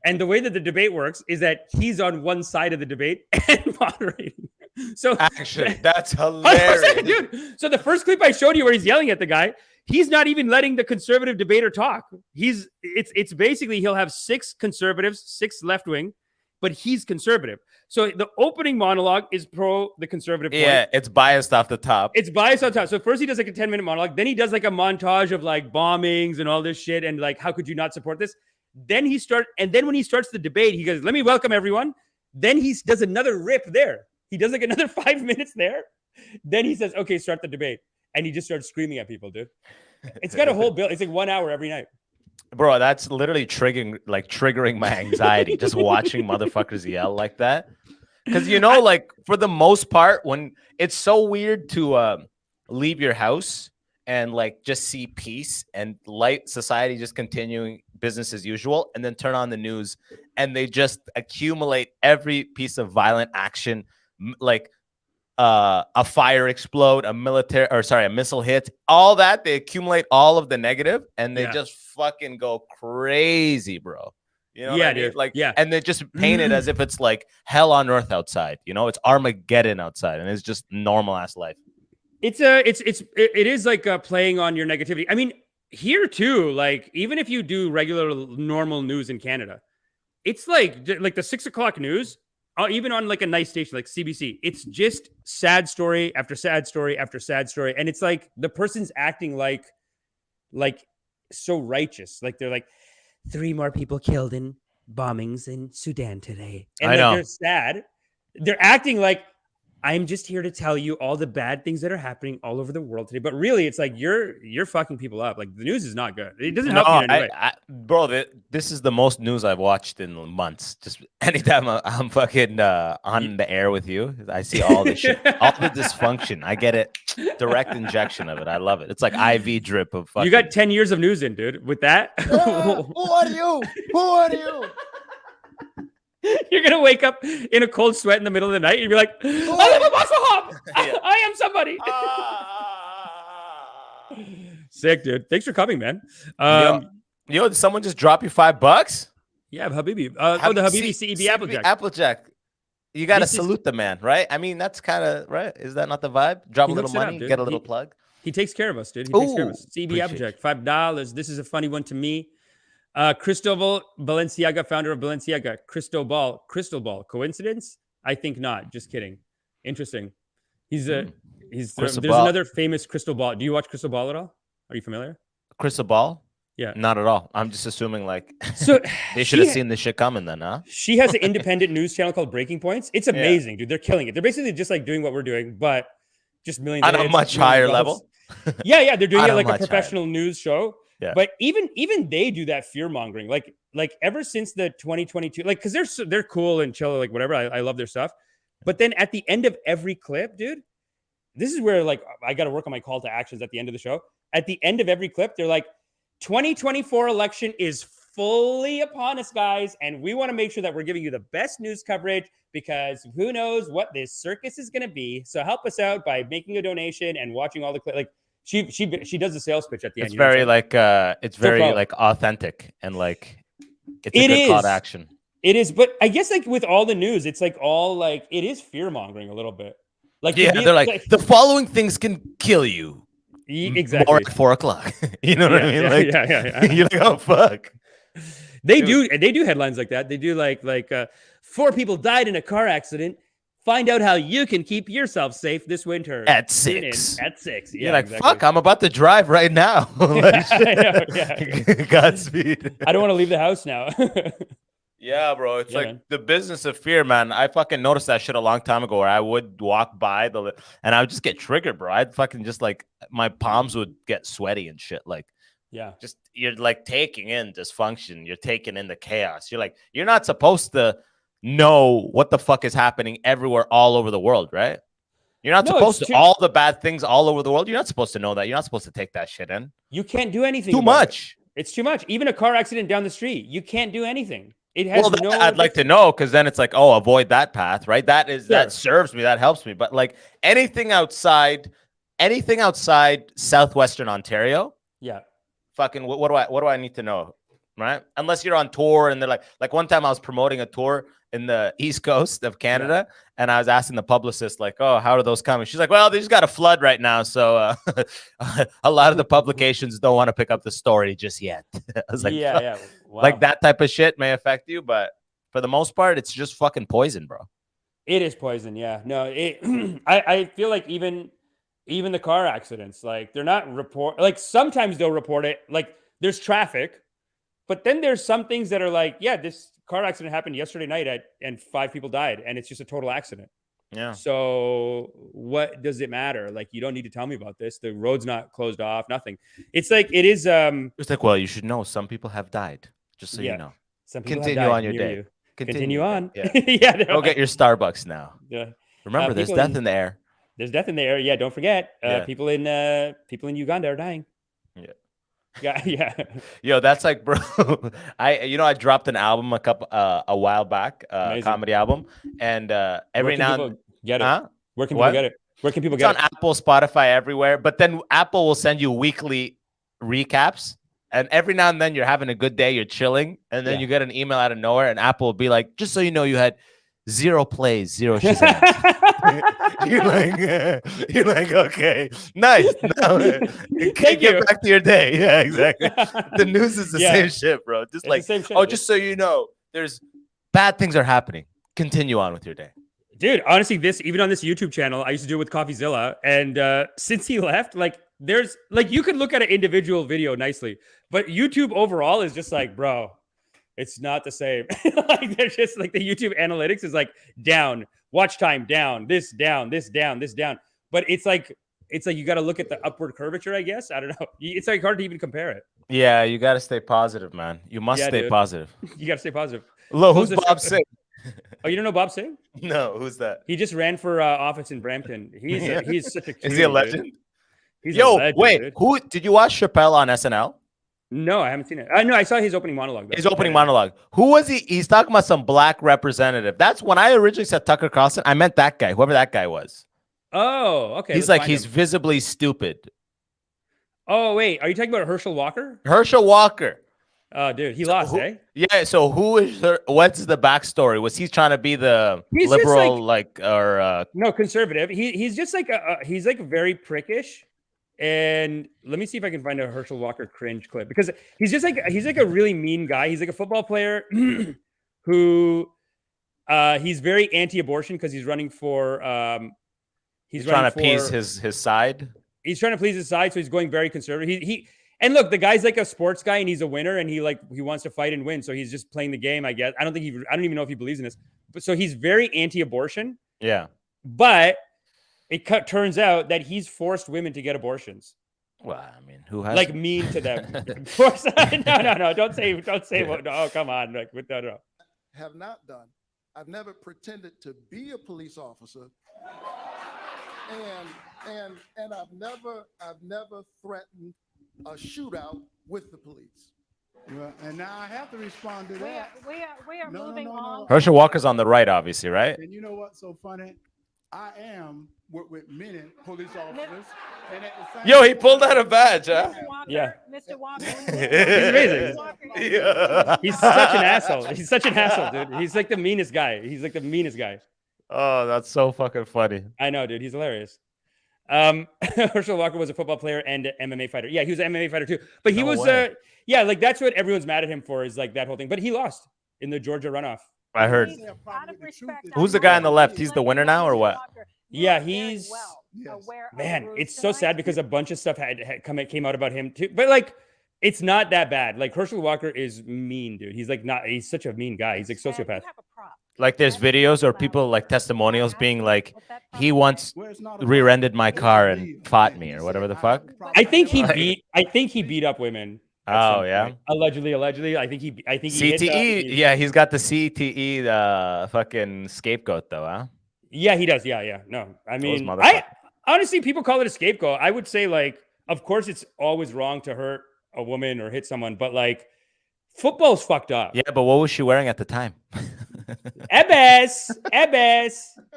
And the way that the debate works is that he's on one side of the debate and moderating. So actually, that's hilarious, dude. So the first clip I showed you where he's yelling at the guy, he's not even letting the conservative debater talk. It's basically he'll have 6 conservatives, 6 left wing, but he's conservative. So the opening monologue is pro the conservative point. Yeah, it's biased off the top. It's biased on top. So first he does like a 10-minute monologue, then he does like a montage of like bombings and all this shit and like how could you not support this? Then when he starts the debate, he goes, "Let me welcome everyone." Then he does another rip there. He does like another 5 minutes there. Then he says, "Okay, start the debate." And he just starts screaming at people, dude. It's got a whole bill. It's like 1 hour every night. Bro, that's literally triggering my anxiety just watching motherfuckers yell like that. Because, like for the most part, when it's so weird to leave your house and like just see peace and light society just continuing business as usual, and then turn on the news and they just accumulate every piece of violent action, like a fire explode, a missile hit, all that. They accumulate all of the negative and they just fucking go crazy, bro. You know what I mean? Dude. Like, and they just paint it as if it's like hell on earth outside. It's Armageddon outside, and it's just normal ass life. It is like playing on your negativity. I mean, here too, like even if you do regular normal news in Canada, it's like the 6 o'clock news, even on like a nice station like CBC, it's just sad story after sad story after sad story, and it's like the person's acting like so righteous, like they're like, 3 more people killed in bombings in Sudan today. And I know. they're sad. They're acting like I'm just here to tell you all the bad things that are happening all over the world today. But really, it's like you're fucking people up. Like the news is not good. It doesn't help you in any way. Bro, this is the most news I've watched in months. Just anytime I'm fucking on the air with you, I see all the shit, all the dysfunction. I get it. Direct injection of it. I love it. It's like IV drip of fucking. You got 10 years of news in, dude. With that, who are you? Who are you? You're gonna wake up in a cold sweat in the middle of the night. You'd be like, "I am Abbas Wahab. I am somebody." Sick, dude. Thanks for coming, man. Yo, did someone just drop you $5? Yeah, Habibi. The Habibi CEB Applejack. Applejack. You gotta This is- salute the man, right? I mean, that's kind of right. Is that not the vibe? Drop He a little hooks it up, money, dude. get a little plug. He takes care of us, dude. He takes care of us. Ooh, CEB appreciate Applejack, $5. This is a funny one to me. Cristobal Balenciaga, founder of Balenciaga. Crystal ball. Coincidence? I think not. Just kidding. Interesting. There's Ball. another famous crystal ball. Do you watch Crystal Ball at all? Are you familiar? Crystal ball? Yeah. Not at all. I'm just assuming like So they should have seen this shit coming then, huh? She has an independent news channel called Breaking Points. It's amazing, dude. They're killing it. They're basically just like doing what we're doing, but just millions On of a hits, much millions higher of level. Yeah, they're doing On it a like a much professional news show. Yeah. But even they do that fear mongering. Like ever since the 2022, like because they're cool and chill, like whatever. I love their stuff. But then at the end of every clip, dude, this is where like I got to work on my call to actions at the end of the show. At the end of every clip, they're like, 2024 election is fully upon us, guys, and we want to make sure that we're giving you the best news coverage because who knows what this circus is going to be. So help us out by making a donation and watching all the clips. Like she does the sales pitch at the end. It's you know very what I'm like it's very proud. like authentic and like it's a It good call is. to action. It is, but I guess like with all the news, it's like all like it is fear mongering a little bit. Like Yeah, they're like the following things can kill you. Exactly. More at 4 o'clock. You know what I mean? Like, yeah. You're like, oh fuck. They do headlines like that. They do like 4 people died in a car accident. Find out how you can keep yourself safe this winter. At Tune in 6. At 6. Yeah, You're like, exactly. fuck, I'm about to drive right now. Like, I know, yeah. Godspeed. I don't want to leave the house now. Yeah, bro. It's Yeah, like man. the business of fear, man. I fucking noticed that shit a long time ago where I would walk by and I would just get triggered, bro. I'd fucking just like my palms would get sweaty and shit. Like, Yeah. just you're like taking in dysfunction. You're taking in the chaos. You're like, you're not supposed to know what the fuck is happening everywhere, all over the world, right? You're not No, supposed it's to too- all the bad things all over the world. You're not supposed to know that. You're not supposed to take that shit in. You can't do anything. Too about it. much. It's too much. Even a car accident down the street, you can't do anything. It has Well, no. I'd like to know because then it's like, oh, avoid that path, right? That Sure. serves me, that helps me. But like anything outside Southwestern Ontario, Yeah. fucking what do I need to know, right? Unless you're on tour and they're like one time I was promoting a tour in the East Coast of Canada, and I was asking the publicist like, oh, how are those coming? She's like, well, they just got a flood right now, so a lot of the publications don't want to pick up the story just yet. I was like, yeah, fuck. yeah. Wow. Like that type of shit may affect you, but for the most part, it's just fucking poison, bro. It is poison. Yeah. No, I feel like even the car accidents, like they're not like sometimes they'll report it. Like there's traffic, but then there's some things that are like, yeah, this car accident happened yesterday night and 5 people died and it's just a total accident. Yeah. So what does it matter? Like, you don't need to tell me about this. The road's not closed off, nothing. It's like, it is, It's like, well, you should know some people have died, just so Yeah. you know. some people have Continue died on your near day. you. Continue your on. day. Yeah. Yeah. Go get your Starbucks now. Yeah. Remember, there's people death in- in the air. There's death in the air. Yeah, don't forget. Yeah. People in Uganda are dying. Yeah. Yeah, yeah. Yo, that's like, bro. I dropped an album a while back, a Amazing. comedy album, and every Where can now people get it? huh? Where can What? people get it? Where can people It's get on it? Apple, Spotify, everywhere. But then Apple will send you weekly recaps. And every now and then you're having a good day, you're chilling, and then Yeah. you get an email out of nowhere, and Apple will be like, just so you know, you had 0 plays, 0 Shazams. you're like, okay, nice. Now, Thank get you. back to your day. Yeah, exactly. The news is the Yeah. same shit, bro. Just It's like, the same shit, oh, dude. just so you know, there's bad things are happening. Continue on with your day. Dude, honestly, even on this YouTube channel, I used to do it with CoffeeZilla, and since he left, like, there's like you could look at an individual video nicely, but YouTube overall is just like, bro, it's not the same. Like, they're just like the YouTube analytics is like down, watch time down, this down, this down, this down. But it's like you got to look at the upward curvature, I guess. I don't know. It's like hard to even compare it. Yeah, you got to stay positive, man. You must stay dude. positive. You got to stay positive. Look, who's Bob Singh? Oh, you don't know Bob Singh? No, who's that? He just ran for office in Brampton. He's such a cutie, Is he a legend? Dude. He's Yo, a legend, wait, dude. who did you watch Chappelle on SNL? No, I haven't seen it. No, I saw his opening monologue. Though. His opening monologue. Who was he? He's talking about some black representative. That's when I originally said Tucker Carlson. I meant that guy, whoever that guy was. Oh, okay. He's like, he's visibly stupid. Oh, wait. Are you talking about Herschel Walker? Herschel Walker. Oh, dude, he lost, eh? Yeah. So who is what's the backstory? Was he trying to be the He's liberal, or no, conservative? He's just like he's like very prickish. And let me see if I can find a Herschel Walker cringe clip, because he's like a really mean guy. He's like a football player who he's very anti-abortion because he's running for he's trying to appease his side. He's trying to please his side, so he's going very conservative. And look, the guy's like a sports guy and he's a winner and he wants to fight and win. So he's just playing the game, I guess. I don't even know if he believes in this. But so he's very anti-abortion. Yeah. But it turns out that he's forced women to get abortions. Well, I mean, who has like mean to them? No. Don't say what. No, oh, come on. Like, no. Have not done. I've never pretended to be a police officer. And I've never threatened a shootout with the police. Well, and now I have to respond to that. We are moving on. Herschel Walker's on the right, obviously, right? And you know what's so funny? I am with many police officers. And at the same Yo, he pulled out a badge, huh? Mr. Walker, Yeah. Mr. Walker. He's amazing. Yeah. He's such an asshole. He's such an asshole, dude. He's like the meanest guy. Oh, that's so fucking funny. I know, dude. He's hilarious. Herschel Walker was a football player and an MMA fighter. Yeah, he was an MMA fighter too. But he was like that's what everyone's mad at him for, is like that whole thing. But he lost in the Georgia runoff. I heard. Out of respect, Who's the guy on the left? He's the winner now, or what? Yeah, he's aware of man. the It's rules so tonight. sad because a bunch of stuff came out about him too. But like, it's not that bad. Like Herschel Walker is mean, dude. He's such a mean guy. He's like Stan, you sociopath. have a prop. Like there's videos or people like testimonials being like, he once rear-ended my car and fought me or whatever the fuck. I think he beat up women. Oh yeah. Allegedly. I think he CTE. Yeah, he's got the CTE fucking scapegoat though, huh? Yeah, he does. Yeah. No, I mean, motherfuckers. Honestly, people call it a scapegoat. I would say, like, of course, it's always wrong to hurt a woman or hit someone, but like, football's fucked up. Yeah, but what was she wearing at the time? Abbas,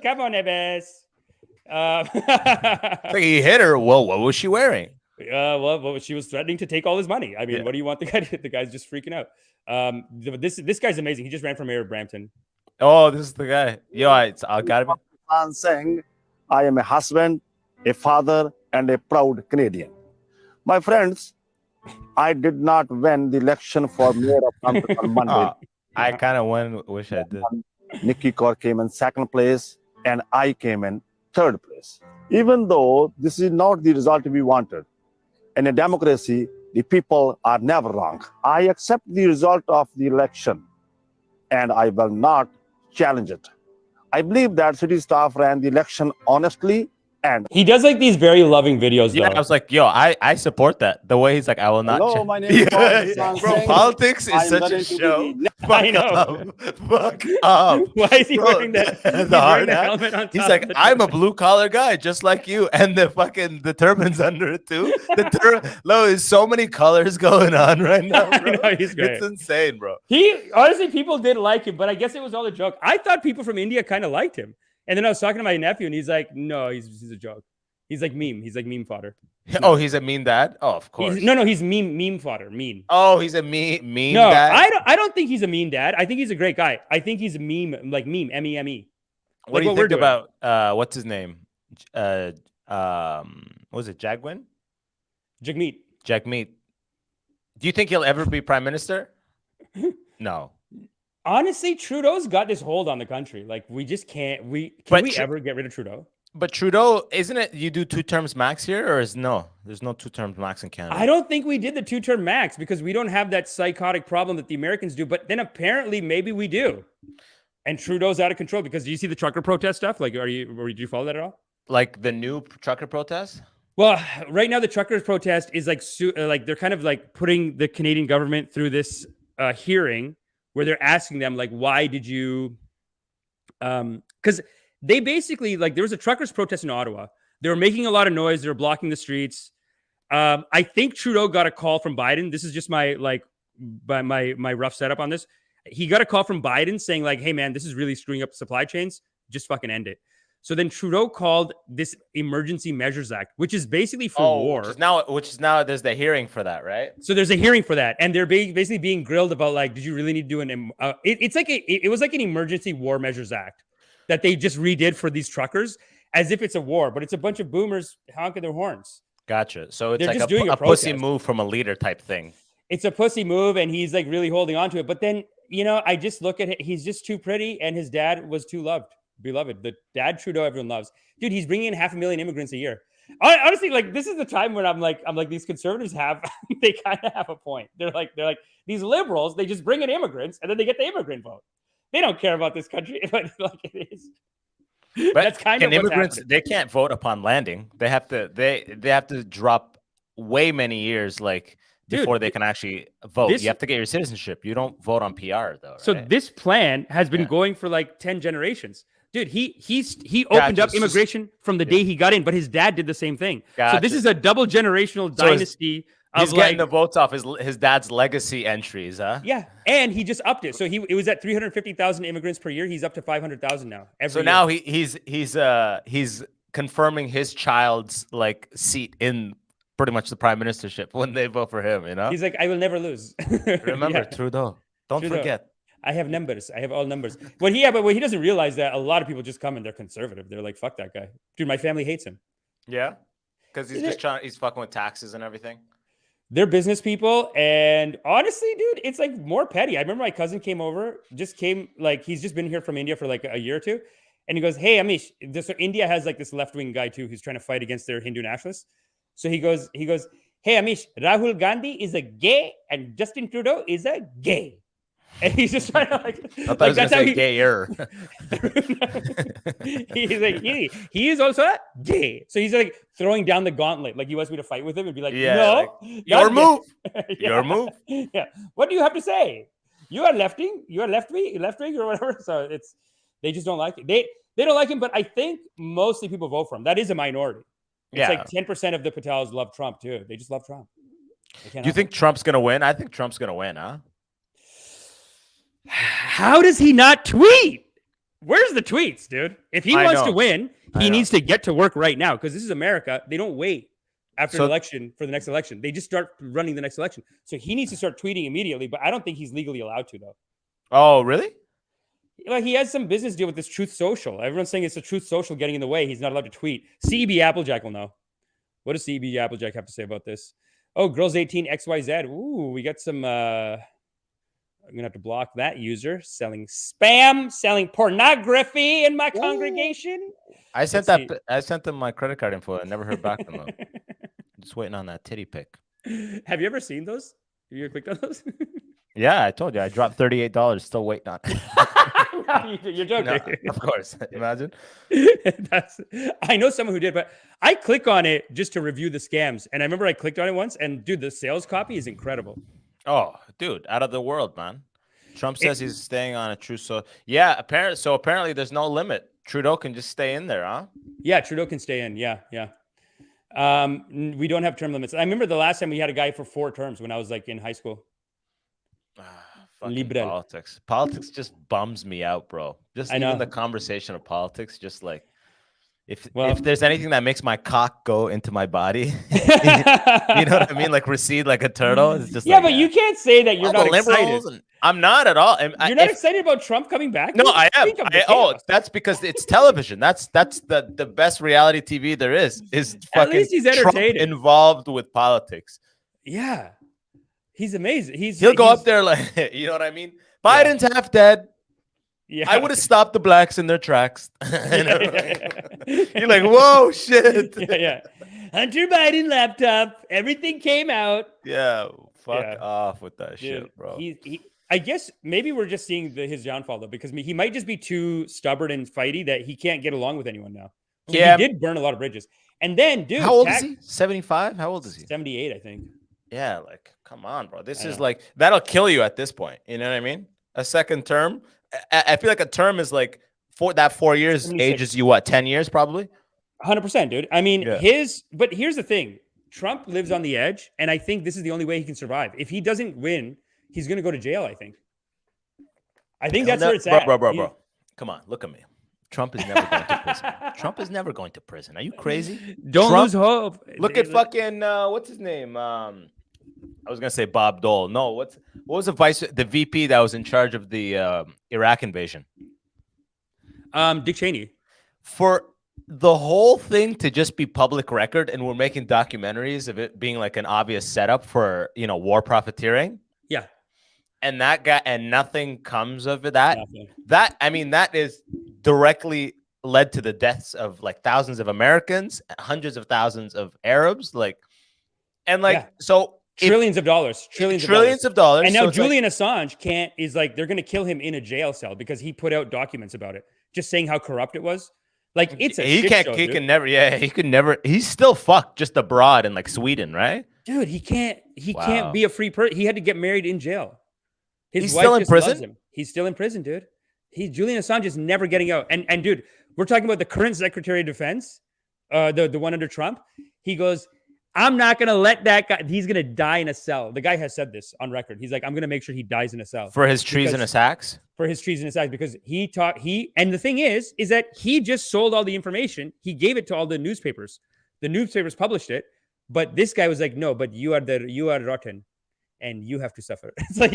come on, Abbas. Like he hit her. Well, what was she wearing? Well, she was threatening to take all his money. I mean, what do you want the guy to? The guy's just freaking out. This guy's amazing. He just ran for mayor of Brampton. Oh, this is the guy. Yo, I got him. Saying, I am a husband, a father, and a proud Canadian. My friends, I did not win the election for mayor of Brampton on Monday. I kind of wish I did. Nikki Kaur came in second place, and I came in third place. Even though this is not the result we wanted, in a democracy, the people are never wrong. I accept the result of the election, and I will not challenge it. I believe that city staff ran the election honestly, and He does like these very loving videos, Yeah, though. I was like, yo, I support that. The way he's like, I will not. hello, check. my name is Yeah, bro, politics is such a show. I know. Fuck up. Why is he Bro, wearing that? the He's hard wearing the hat. helmet on He's top like, of the I'm a turban. blue collar guy, just like you, and the turban's under it too. There's so many colors going on right now. I Bro. know, he's great. It's insane, bro. He honestly, people did like him, but I guess it was all a joke. I thought people from India kind of liked him, and then I was talking to my nephew, and he's like, "No, he's a joke. He's like meme. He's like meme fodder. Oh, he's a mean dad. Oh, of course. No, he's meme fodder. Mean. Oh, he's a mean No, dad. I don't think he's a mean dad. I think he's a great guy. I think he's a meme, like meme, M-E-M-E. What do you we're think doing. about what's his name? What was it Jagwin? Jagmeet. Jagmeet. Do you think he'll ever be prime minister? No. Honestly, Trudeau's got this hold on the country. Like we just can't. Can we ever get rid of Trudeau? But Trudeau, isn't it? You do 2 terms max here, or is no? There's no 2 terms max in Canada. I don't think we did the 2-term max because we don't have that psychotic problem that the Americans do. But then apparently, maybe we do. And Trudeau's out of control because do you see the trucker protest stuff? Like, do you follow that at all? Like the new trucker protest? Well, right now the truckers protest is like they're kind of like putting the Canadian government through this hearing where they're asking them like, why did you? Because they basically like there was a truckers protest in Ottawa. They were making a lot of noise. They were blocking the streets. I think Trudeau got a call from Biden. This is just my rough setup on this. He got a call from Biden saying like, hey man, this is really screwing up supply chains. Just fucking end it. So then Trudeau called this Emergency Measures Act, which is basically for war. Which is now there's the hearing for that, right? So there's a hearing for that, and they're basically being grilled about like, did you really need to do an? It was like an Emergency War Measures Act that they just redid for these truckers as if it's a war, but it's a bunch of boomers honking their horns. Gotcha. So it's They're like just doing a a pussy protest. move from a leader type thing. It's a pussy move, and he's like really holding on to it. But then I just look at it. He's just too pretty, and his dad was too beloved. The dad Trudeau everyone loves. Dude, he's bringing in 500,000 immigrants a year. Honestly, like this is the time when I'm like these conservatives they kind of have a point. They're like these liberals. They just bring in immigrants and then they get the immigrant vote. They don't care about this country, but like it is. But that's kind of immigrants. happening. They can't vote upon landing. They have to drop way many years before they can actually vote. You have to get your citizenship. You don't vote on PR though. Right? So this plan has been going for like 10 generations. Dude, he opened up immigration from the day he got in, but his dad did the same thing. So this is a double generational dynasty. He's getting the votes off his dad's legacy entries, huh? Yeah, and he just upped it. So it was at 350,000 immigrants per year. He's up to 500,000 now. So now he's confirming his child's seat in pretty much the prime ministership when they vote for him. He's like, I will never lose. Remember Trudeau. Don't forget. I have numbers. I have all numbers. But he doesn't realize that a lot of people just come and they're conservative. They're like, fuck that guy. Dude, my family hates him. Yeah. Because he's fucking with taxes and everything. They're business people. And honestly, dude, it's like more petty. I remember my cousin came over, he's just been here from India for like a year or two. And he goes, hey, Amish, so India has like this left-wing guy too, who's trying to fight against their Hindu nationalists. So he goes, hey, Amish, Rahul Gandhi is a gay and Justin Trudeau is a gay. And he's just trying to that's how gayer. He's like, he is also a gay. So he's like throwing down the gauntlet. Like he wants me to fight with him and be like, no, your move. Your move. Yeah. What do you have to say? You are left-wing or whatever. So they just don't like it. They don't like him, but I think mostly people vote for him. That is a minority. It's like 10% of the Patels love Trump too. They just love Trump. Do you think Trump's gonna win? I think Trump's gonna win, huh? How does he not tweet? Where's the tweets, dude? If he wants to win, he needs to get to work right now because this is America. They don't wait after an election for the next election. They just start running the next election. So he needs to start tweeting immediately, but I don't think he's legally allowed to, though. Oh, really? Like he has some business deal with this Truth Social. Everyone's saying it's the Truth Social getting in the way. He's not allowed to tweet. CB Applejack will know. What does CB Applejack have to say about this? Oh, girls 18 XYZ. Ooh, we got some... I'm going to have to block that user selling spam, selling pornography in my congregation. I sent them my credit card info. I never heard back from them. Just waiting on that titty pic. Have you ever seen those? Have you ever clicked on those? Yeah, I told you. I dropped $38. Still waiting on it. No, you're joking. No, of course. Imagine. I know someone who did, but I click on it just to review the scams. And I remember I clicked on it once, and dude, the sales copy is incredible. Oh, dude, out of the world, man. Trump says he's staying on a truce. So yeah, apparently there's no limit. Trudeau can just stay in there, huh? Yeah, Trudeau can stay in. Yeah. We don't have term limits. I remember the last time we had a guy for 4 terms when I was like in high school. Liberal. Politics just bums me out, bro. Just even the conversation of politics, just like if there's anything that makes my cock go into my body, you know what I mean? Like recede like a turtle. It's just but you can't say that you're not excited. I'm not at all. You're not excited about Trump coming back? No, I am. That's because it's television. That's the best reality TV there is At least he's entertaining. Trump involved with politics. Yeah. He's amazing. He'll go up there like, you know what I mean? Biden's half dead. Yeah. I would have stopped the blacks in their tracks. You're like, whoa, shit. Yeah. Hunter Biden laptop. Everything came out. Yeah, fuck Yeah. off with that Dude, shit, bro. I guess maybe we're just seeing his downfall though, because he might just be too stubborn and fighty that he can't get along with anyone now. So Yeah. he did burn a lot of bridges. And then, dude, How old is he? 75? How old is he? 78, I think. Yeah, like, come on, bro. This I is know. like, that'll kill you at this point. You know what I mean? A second term. I feel like a term is like, for that 4 years 76. ages you what, 10 years probably? 100%, dude. I mean, Yeah. but here's the thing. Trump lives on the edge, and I think this is the only way he can survive. If he doesn't win, he's going to go to jail, I think. I think that's where it's at. Bro. Come on, look at me. Trump is never going to prison. Trump is never going to prison. Are you crazy? Don't Trump- lose hope. Look at fucking what's his name? I was gonna say Bob Dole. No, what was the VP that was in charge of the Iraq invasion? Dick Cheney. For the whole thing to just be public record, and we're making documentaries of it being like an obvious setup for war profiteering. Yeah. And that guy, and nothing comes of it. Nothing. That is directly led to the deaths of like thousands of Americans, hundreds of thousands of Arabs, so Trillions of dollars. Trillions of dollars. And now So it's like- Julian Assange they're going to kill him in a jail cell because he put out documents about it, just saying how corrupt it was. Like, it's a shit show, he dude. can never, he's still fucked just abroad in like Sweden, right? Dude, he can't Wow. be a free person. He had to get married in jail. He's wife still in just loves prison? him. He's still in prison, dude. Julian Assange is never getting out. And dude, we're talking about the current Secretary of Defense, the one under Trump. He goes, I'm not gonna let that guy. He's gonna die in a cell. The guy has said this on record. He's like, I'm gonna make sure he dies in a cell For his treasonous acts. for his treasonous acts, because and the thing is that he just sold all the information. He gave it to all the newspapers. The newspapers published it, but this guy was like, no, but you are rotten, and you have to suffer. It's like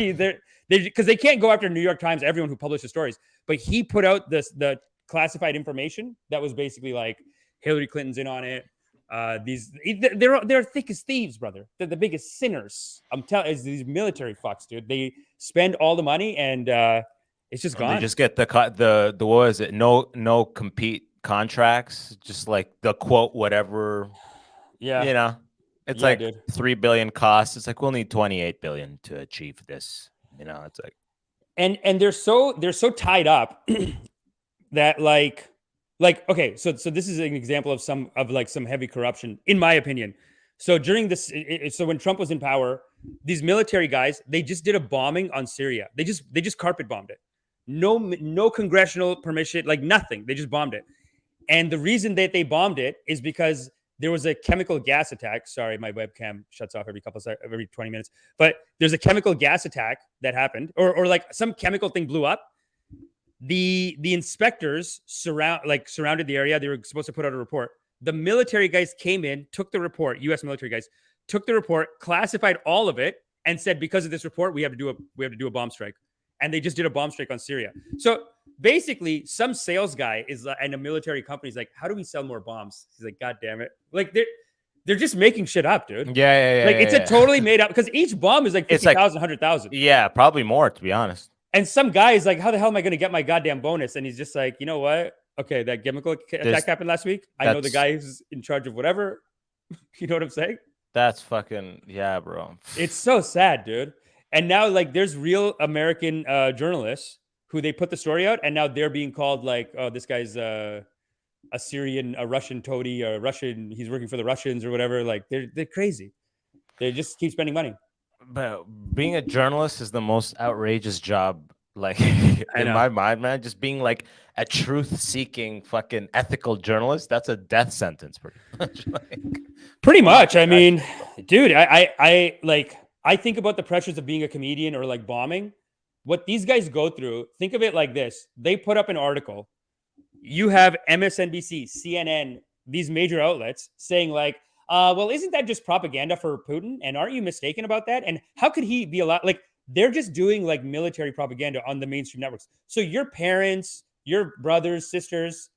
because they can't go after New York Times, everyone who published the stories, but he put out the classified information that was basically like Hillary Clinton's in on it. They're thick as thieves, brother. They're the biggest sinners. I'm telling you, these military fucks, dude. They spend all the money and it's just gone. They just get the what is it? No compete contracts, just like the quote whatever. Yeah. It's Yeah, like dude. 3 billion costs. It's like we'll need 28 billion to achieve this. It's like And they're so tied up that like okay, so this is an example of some heavy corruption, in my opinion. So during this, so when Trump was in power, these military guys, they just did a bombing on Syria. They just carpet bombed it. No congressional permission, like nothing. They just bombed it. And the reason that they bombed it is because there was a chemical gas attack. Sorry, my webcam shuts off every 20 minutes. But there's a chemical gas attack that happened, or like some chemical thing blew up. The inspectors surrounded the area. They were supposed to put out a report. The military guys came in, took the report. U.S. military guys took the report, classified all of it, and said, because of this report, we have to do a bomb strike. And they just did a bomb strike on Syria. So basically, some sales guy and a military company is like, how do we sell more bombs? He's like, God damn it! Like they're just making shit up, dude. Yeah. Like it's a totally made up, because each bomb is like 50,000, 100,000. Yeah, probably more, to be honest. And some guy is like, how the hell am I going to get my goddamn bonus? And he's just like, you know what? Okay, that chemical attack happened last week. I know the guy who's in charge of whatever. You know what I'm saying? That's fucking, yeah, bro. It's so sad, dude. And now, like, there's real American journalists who they put the story out, and now they're being called like, oh, this guy's a Syrian, a Russian toady, a Russian, he's working for the Russians or whatever. Like, they're crazy. They just keep spending money. But being a journalist is the most outrageous job, like in my mind, man. Just being like a truth-seeking, fucking ethical journalist, that's a death sentence, pretty much. Pretty much. I mean, dude, I think about the pressures of being a comedian or like bombing. What these guys go through, think of it like this. They put up an article. You have MSNBC, CNN, these major outlets saying like, well, isn't that just propaganda for Putin? And aren't you mistaken about that? And how could he be allowed? Like, they're just doing like military propaganda on the mainstream networks. So your parents, your brothers, sisters,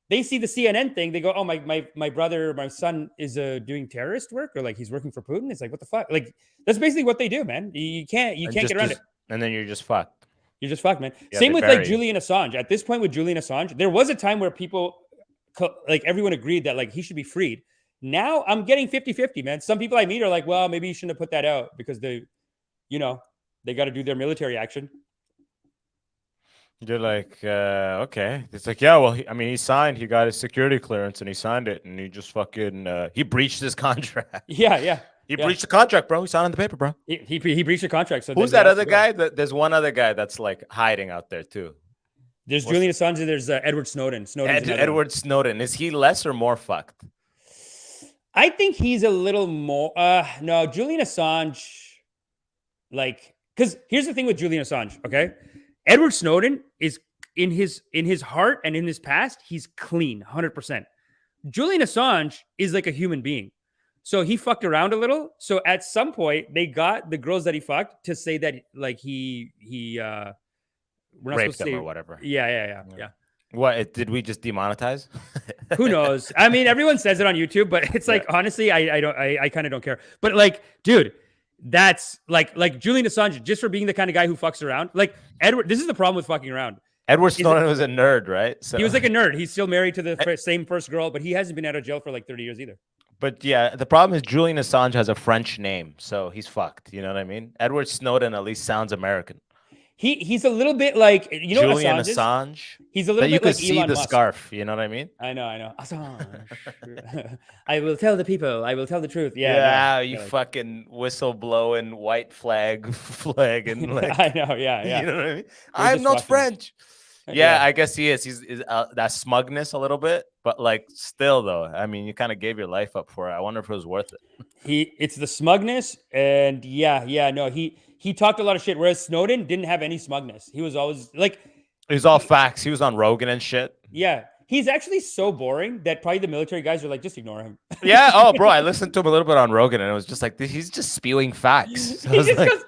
they see the CNN thing. They go, oh, my brother, my son is doing terrorist work, or like he's working for Putin. It's like, what the fuck? Like, that's basically what they do, man. You can't get around it. And then you're just fucked. You're just fucked, man. Yeah, Same they with bury like you. Julian Assange. At this point with Julian Assange, there was a time where people, like everyone agreed that like he should be freed. Now I'm getting 50-50, man. Some people I meet are like, well, maybe you shouldn't have put that out because they, you know, they got to do their military action. You're like, okay. It's like, yeah, well, he signed. He got his security clearance and he signed it, and he just fucking he breached his contract. Yeah. He breached the contract, bro. He signed on the paper, bro. He breached the contract. So who's then that they other have to go. guy? There's one other guy that's like hiding out there too. There's Julian Assange. And there's Edward Snowden. Edward Snowden. Is he less or more fucked? I think he's a little more. No, Julian Assange. Like, because here's the thing with Julian Assange. Okay, Edward Snowden is in his heart and in his past, he's clean, 100%. Julian Assange is like a human being. So he fucked around a little. So at some point, they got the girls that he fucked to say that like he we're not raped supposed to them say, or whatever. Yeah. What did we just demonetize? Who knows? I mean, everyone says it on YouTube, but it's like honestly, I kind of don't care. But like, dude, that's like Julian Assange just for being the kind of guy who fucks around. Like Edward, this is the problem with fucking around. Edward Snowden was a nerd, right? So he was like a nerd. He's still married to the same first girl, but he hasn't been out of jail for like 30 years either. But yeah, the problem is Julian Assange has a French name, so he's fucked. You know what I mean? Edward Snowden at least sounds American. He's a little bit like, you know, Julian Assange. He's a that little bit you could like see Elon the Musk. scarf. You know what I mean? I know. Assange. I will tell the people. I will tell the truth. Yeah, you like, fucking whistle blowing white flag and like. I know. Yeah. You know what I mean? We're I'm just not watching. French. Yeah, I guess he is. He's that smugness a little bit, but like still though, I mean, you kind of gave your life up for it. I wonder if it was worth it. It's the smugness, and no, he talked a lot of shit, whereas Snowden didn't have any smugness. He was always like, It was all facts. He was on Rogan and shit. yeah. He's actually so boring that probably the military guys are like, just ignore him. Yeah. Oh, bro, I listened to him a little bit on Rogan, and it was just like he's just spewing facts. So I He was just like, goes,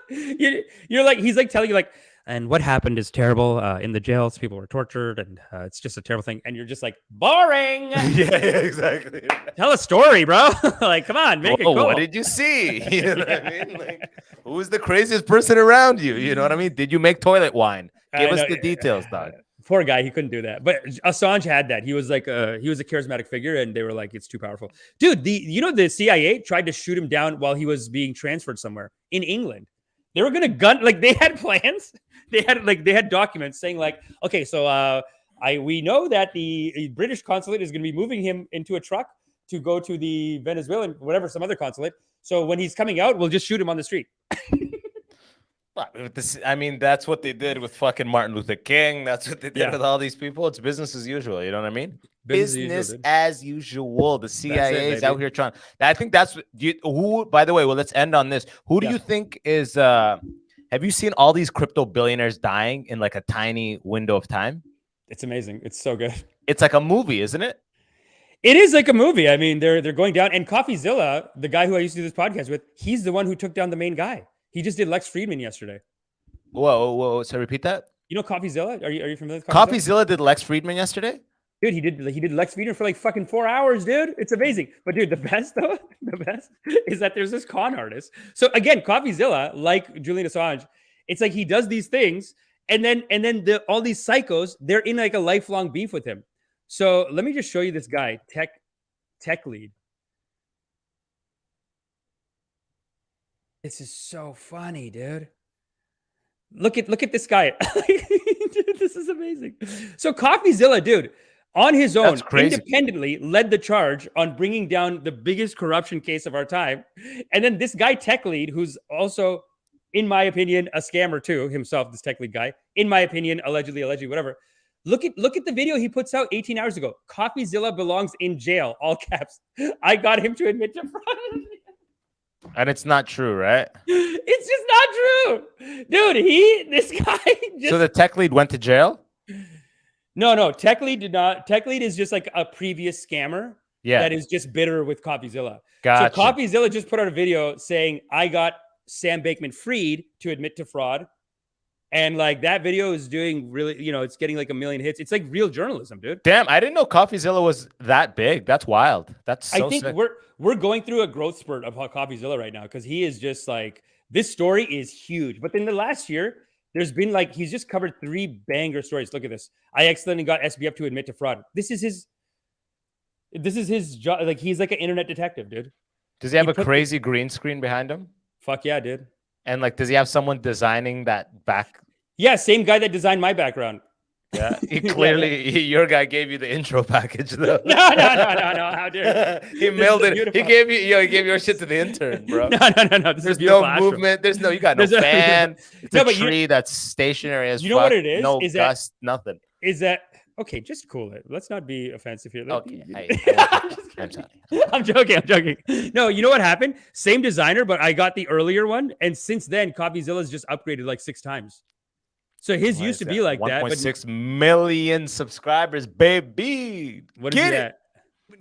you're like, he's like telling you like, and what happened is terrible in the jails. People were tortured, and it's just a terrible thing. And you're just like, boring. yeah, exactly. Tell a story, bro. Like, come on, make it cool. What did you see? You know what I mean? Like, who's the craziest person around you? You know what I mean? Did you make toilet wine? Give us the details, dog. Poor guy, he couldn't do that. But Assange had that. He was like, he was a charismatic figure, and they were like, it's too powerful, dude. The CIA tried to shoot him down while he was being transferred somewhere in England. They were gonna like they had plans. They had documents saying like, okay, so we know that the British consulate is gonna be moving him into a truck to go to the Venezuelan, whatever, some other consulate. So when he's coming out, we'll just shoot him on the street. I mean, that's what they did with fucking Martin Luther King. That's what they did with all these people. It's business as usual. You know what I mean? Business as usual. The CIA is out here trying. I think that's who. By the way, well, let's end on this. Who do you think is? Have you seen all these crypto billionaires dying in like a tiny window of time? It's amazing. It's so good. It's like a movie, isn't it? It is like a movie. I mean, they're going down. And CoffeeZilla, the guy who I used to do this podcast with, he's the one who took down the main guy. He just did Lex Friedman yesterday. Whoa! So repeat that. You know CoffeeZilla? Are you familiar with CoffeeZilla? Did Lex Friedman yesterday? Dude, he did Lex Friedman for like fucking 4 hours, dude. It's amazing. But dude, the best is that there's this con artist. So again, CoffeeZilla, like Julian Assange, it's like he does these things, and then all these psychos, they're in like a lifelong beef with him. So let me just show you this guy, tech lead. This is so funny, dude. Look at this guy. Dude, this is amazing. So CoffeeZilla, dude, on his own, independently led the charge on bringing down the biggest corruption case of our time. And then this guy, tech lead, who's also, in my opinion, a scammer too, himself, this tech lead guy, in my opinion, allegedly, whatever. Look at the video he puts out 18 hours ago. CoffeeZilla belongs in jail, all caps. I got him to admit to fraud. And it's not true, right? It's just not true. Dude, this guy just... So the tech lead went to jail? No, tech lead did not. Tech lead is just like a previous scammer that is just bitter with CoffeeZilla. Gotcha. So CoffeeZilla just put out a video saying, I got Sam Bankman freed to admit to fraud. And like that video is doing really, it's getting like 1 million hits. It's like real journalism, dude. Damn, I didn't know CoffeeZilla was that big. That's wild. That's so I think sick. we're going through a growth spurt of CoffeeZilla right now because he is just like, this story is huge. But in the last year, There's been like he's just covered 3 banger stories. Look at this. I accidentally got SBF to admit to fraud. This is his job. Like he's like an internet detective, dude. Does he have a crazy green screen behind him? Fuck yeah, dude. And like, does he have someone designing that back? Yeah, same guy that designed my background. Yeah, he clearly your guy gave you the intro package though. No. How dare you? He mailed it. He gave your shit to the intern, bro. No. There's no movement. You got no fan. It's a tree that's stationary as you know what it is? No is gust, nothing. Is that okay? Just cool it. Let's not be offensive here. Okay, I'm sorry. I'm joking. No, you know what happened? Same designer, but I got the earlier one, and since then, CopyZilla's just upgraded like 6 times. So his used to be like that. 1.6 million subscribers, baby. What is that?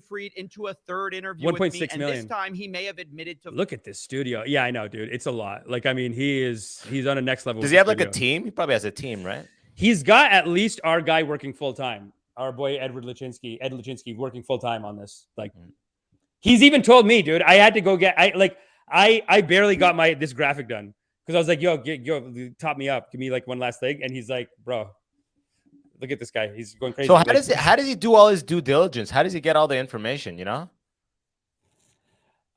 Freed into a third interview with me, 1.6 and million. this time he may have admitted to. Look at this studio. Yeah, I know, dude. It's a lot. Like, I mean, he's on a next level. Does he have like a team? He probably has a team, right? He's got at least our guy working full time. Our boy Ed Lachinsky working full time on this. Like, he's even told me, dude, I had to go get. I barely got this graphic done. Because I was like, yo, top me up. Give me like one last thing. And he's like, bro, look at this guy. He's going crazy. So how does he do all his due diligence? How does he get all the information, you know?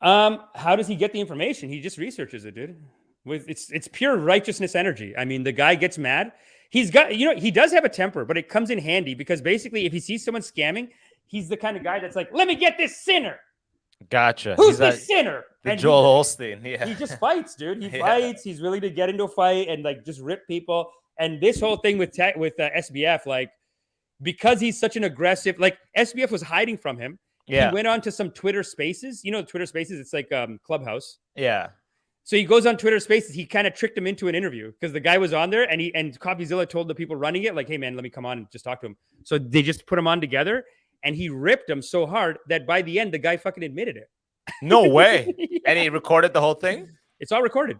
How does he get the information? He just researches it, dude. It's pure righteousness energy. I mean, the guy gets mad. He's got, he does have a temper, but it comes in handy because basically if he sees someone scamming, he's the kind of guy that's like, let me get this sinner. Gotcha. Who's the sinner? The Joel Osteen. Yeah. He just fights, dude. He fights. He's willing to get into a fight and like just rip people. And this whole thing with SBF, like, because he's such an aggressive, like SBF was hiding from him. Yeah. He went on to some Twitter Spaces. You know, Twitter Spaces, it's like Clubhouse. Yeah. So he goes on Twitter Spaces. He kind of tricked him into an interview because the guy was on there, and CopyZilla told the people running it, like, "Hey man, let me come on and just talk to him." So they just put him on together, and he ripped him so hard that by the end, the guy fucking admitted it. No way. Yeah. And he recorded the whole thing? It's all recorded.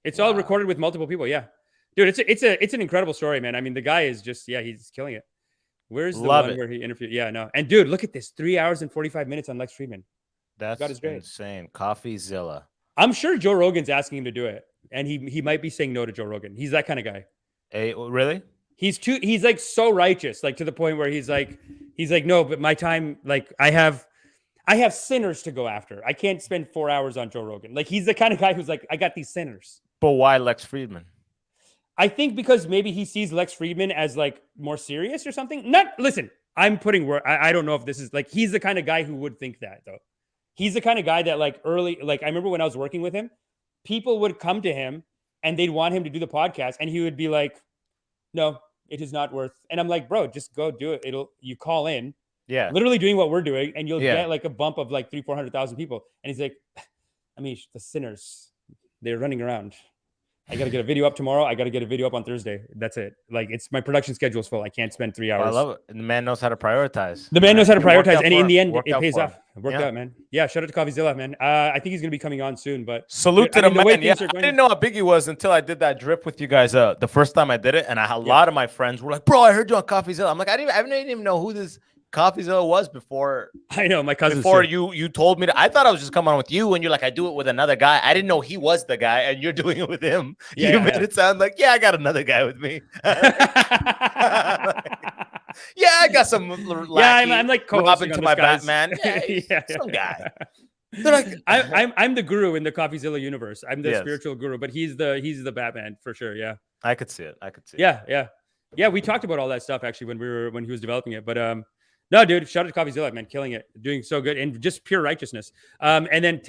It's all recorded with multiple people. Yeah. Dude, it's an incredible story, man. I mean, the guy is just, he's killing it. Where's the one where he interviewed? Yeah, no. And dude, look at this. 3 hours and 45 minutes on Lex Friedman. That's insane. CopyZilla. I'm sure Joe Rogan's asking him to do it. And he might be saying no to Joe Rogan. He's that kind of guy. Hey, really? He's like so righteous, like to the point where he's like, no, but my time, like I have sinners to go after. I can't spend 4 hours on Joe Rogan. Like he's the kind of guy who's like, I got these sinners. But why Lex Friedman? I think because maybe he sees Lex Friedman as like more serious or something. Listen, I'm putting word. I don't know if this is like, he's the kind of guy who would think that though. He's the kind of guy that like I remember when I was working with him, people would come to him and they'd want him to do the podcast. And he would be like, no, it is not worth. And I'm like, bro, just go do it. You call in. Yeah. Literally doing what we're doing. And you'll get like a bump of like 300,000-400,000 people. And he's like, I mean, the sinners, they're running around. I got to get a video up tomorrow. I got to get a video up on Thursday. That's it. Like my production schedule is full. I can't spend 3 hours. I love it. The man knows how to prioritize. The man knows how to prioritize. And in the end, it pays off. It worked Yeah. out, man. Yeah. Shout out to CopyZilla, man. I think he's going to be coming on soon, but Salute to the man. Yeah, I didn't know how big he was until I did that drip with you guys the first time I did it. And a lot of my friends were like, bro, I heard you on CopyZilla. I'm like, I didn't even know who this CopyZilla was before. I know, my cousin. Before you told me I thought I was just coming on with you, and you're like, I do it with another guy. I didn't know he was the guy, and you're doing it with him. Yeah, you made it sound like, I got another guy with me. I got some lackey, I'm like Robin to my guys. Batman. Some guy. They're like, I'm the guru in the CopyZilla universe. I'm the spiritual guru, but he's the Batman for sure. Yeah, I could see it. Yeah. We talked about all that stuff actually when he was developing it, but no, dude, shout out to CopyZilla, man, killing it, doing so good, and just pure righteousness. And then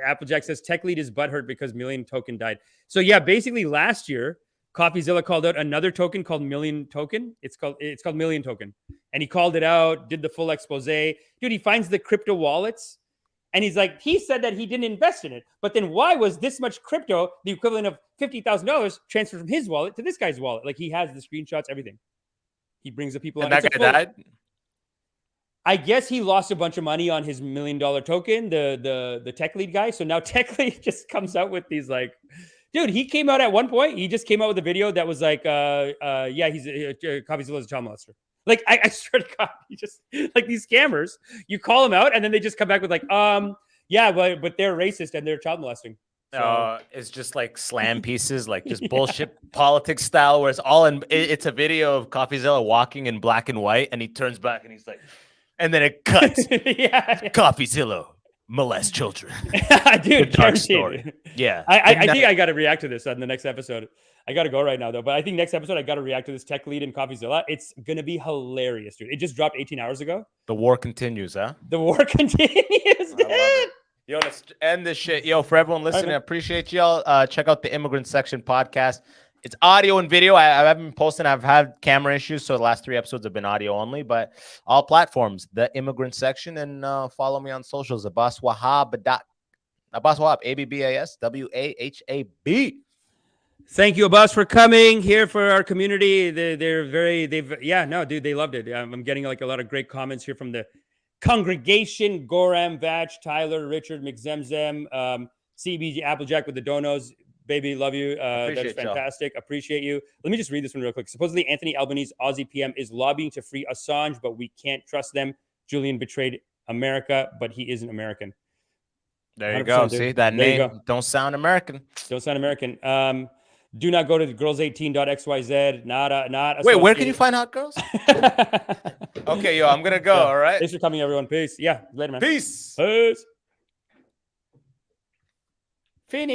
Applejack says tech lead is butthurt because Million Token died. So yeah, basically last year, CopyZilla called out another token called Million Token. It's called Million Token, and he called it out, did the full expose. Dude, he finds the crypto wallets, and he's like, he said that he didn't invest in it, but then why was this much crypto, the equivalent of $50,000, transferred from his wallet to this guy's wallet? Like he has the screenshots, everything. He brings the people. And that guy died. I guess he lost a bunch of money on his $1 million token, the tech lead guy. So now tech lead just comes out with these like, dude, he came out at one point. He just came out with a video that was like, he's CopyZilla's a child molester. Like I swear to God, he just like these scammers. You call them out, and then they just come back with like, but they're racist and they're child molesting. It's just like slam pieces, like just bullshit politics style, where it's all in. It's a video of CoffeeZilla walking in black and white, and he turns back and he's like, and then it cuts. CoffeeZilla molest children. Dude, dark story. Yeah, I think I got to react to this on the next episode. I got to go right now though, but I think next episode I got to react to this tech lead in CoffeeZilla. It's gonna be hilarious, dude. It just dropped 18 hours ago. The war continues, huh? The war continues, dude. Yo, let's end this shit. Yo, for everyone listening, I appreciate y'all. Check out the Immigrant Section podcast. It's audio and video. I haven't been posting. I've had camera issues, so the last 3 episodes have been audio only, but all platforms, the Immigrant Section, and follow me on socials, Abbas Wahab, Abbas Wahab, ABBASWAHAB. Thank you, Abbas, for coming here for our community. Dude, they loved it. I'm getting like a lot of great comments here from the congregation. Goram, Vach, Tyler, Richard, McZemzem, CBG, Applejack with the donos. Baby, love you. That's fantastic. Y'all. Appreciate you. Let me just read this one real quick. Supposedly, Anthony Albanese, Aussie PM, is lobbying to free Assange, but we can't trust them. Julian betrayed America, but he isn't American. There you go. Dude. See, that name don't sound American. Don't sound American. Do not go to girls18.xyz. Not. Wait, where can you find hot girls? Okay, yo, I'm gonna go. All right. Thanks for coming, everyone. Peace. Yeah, later, man. Peace. Peace. Finish.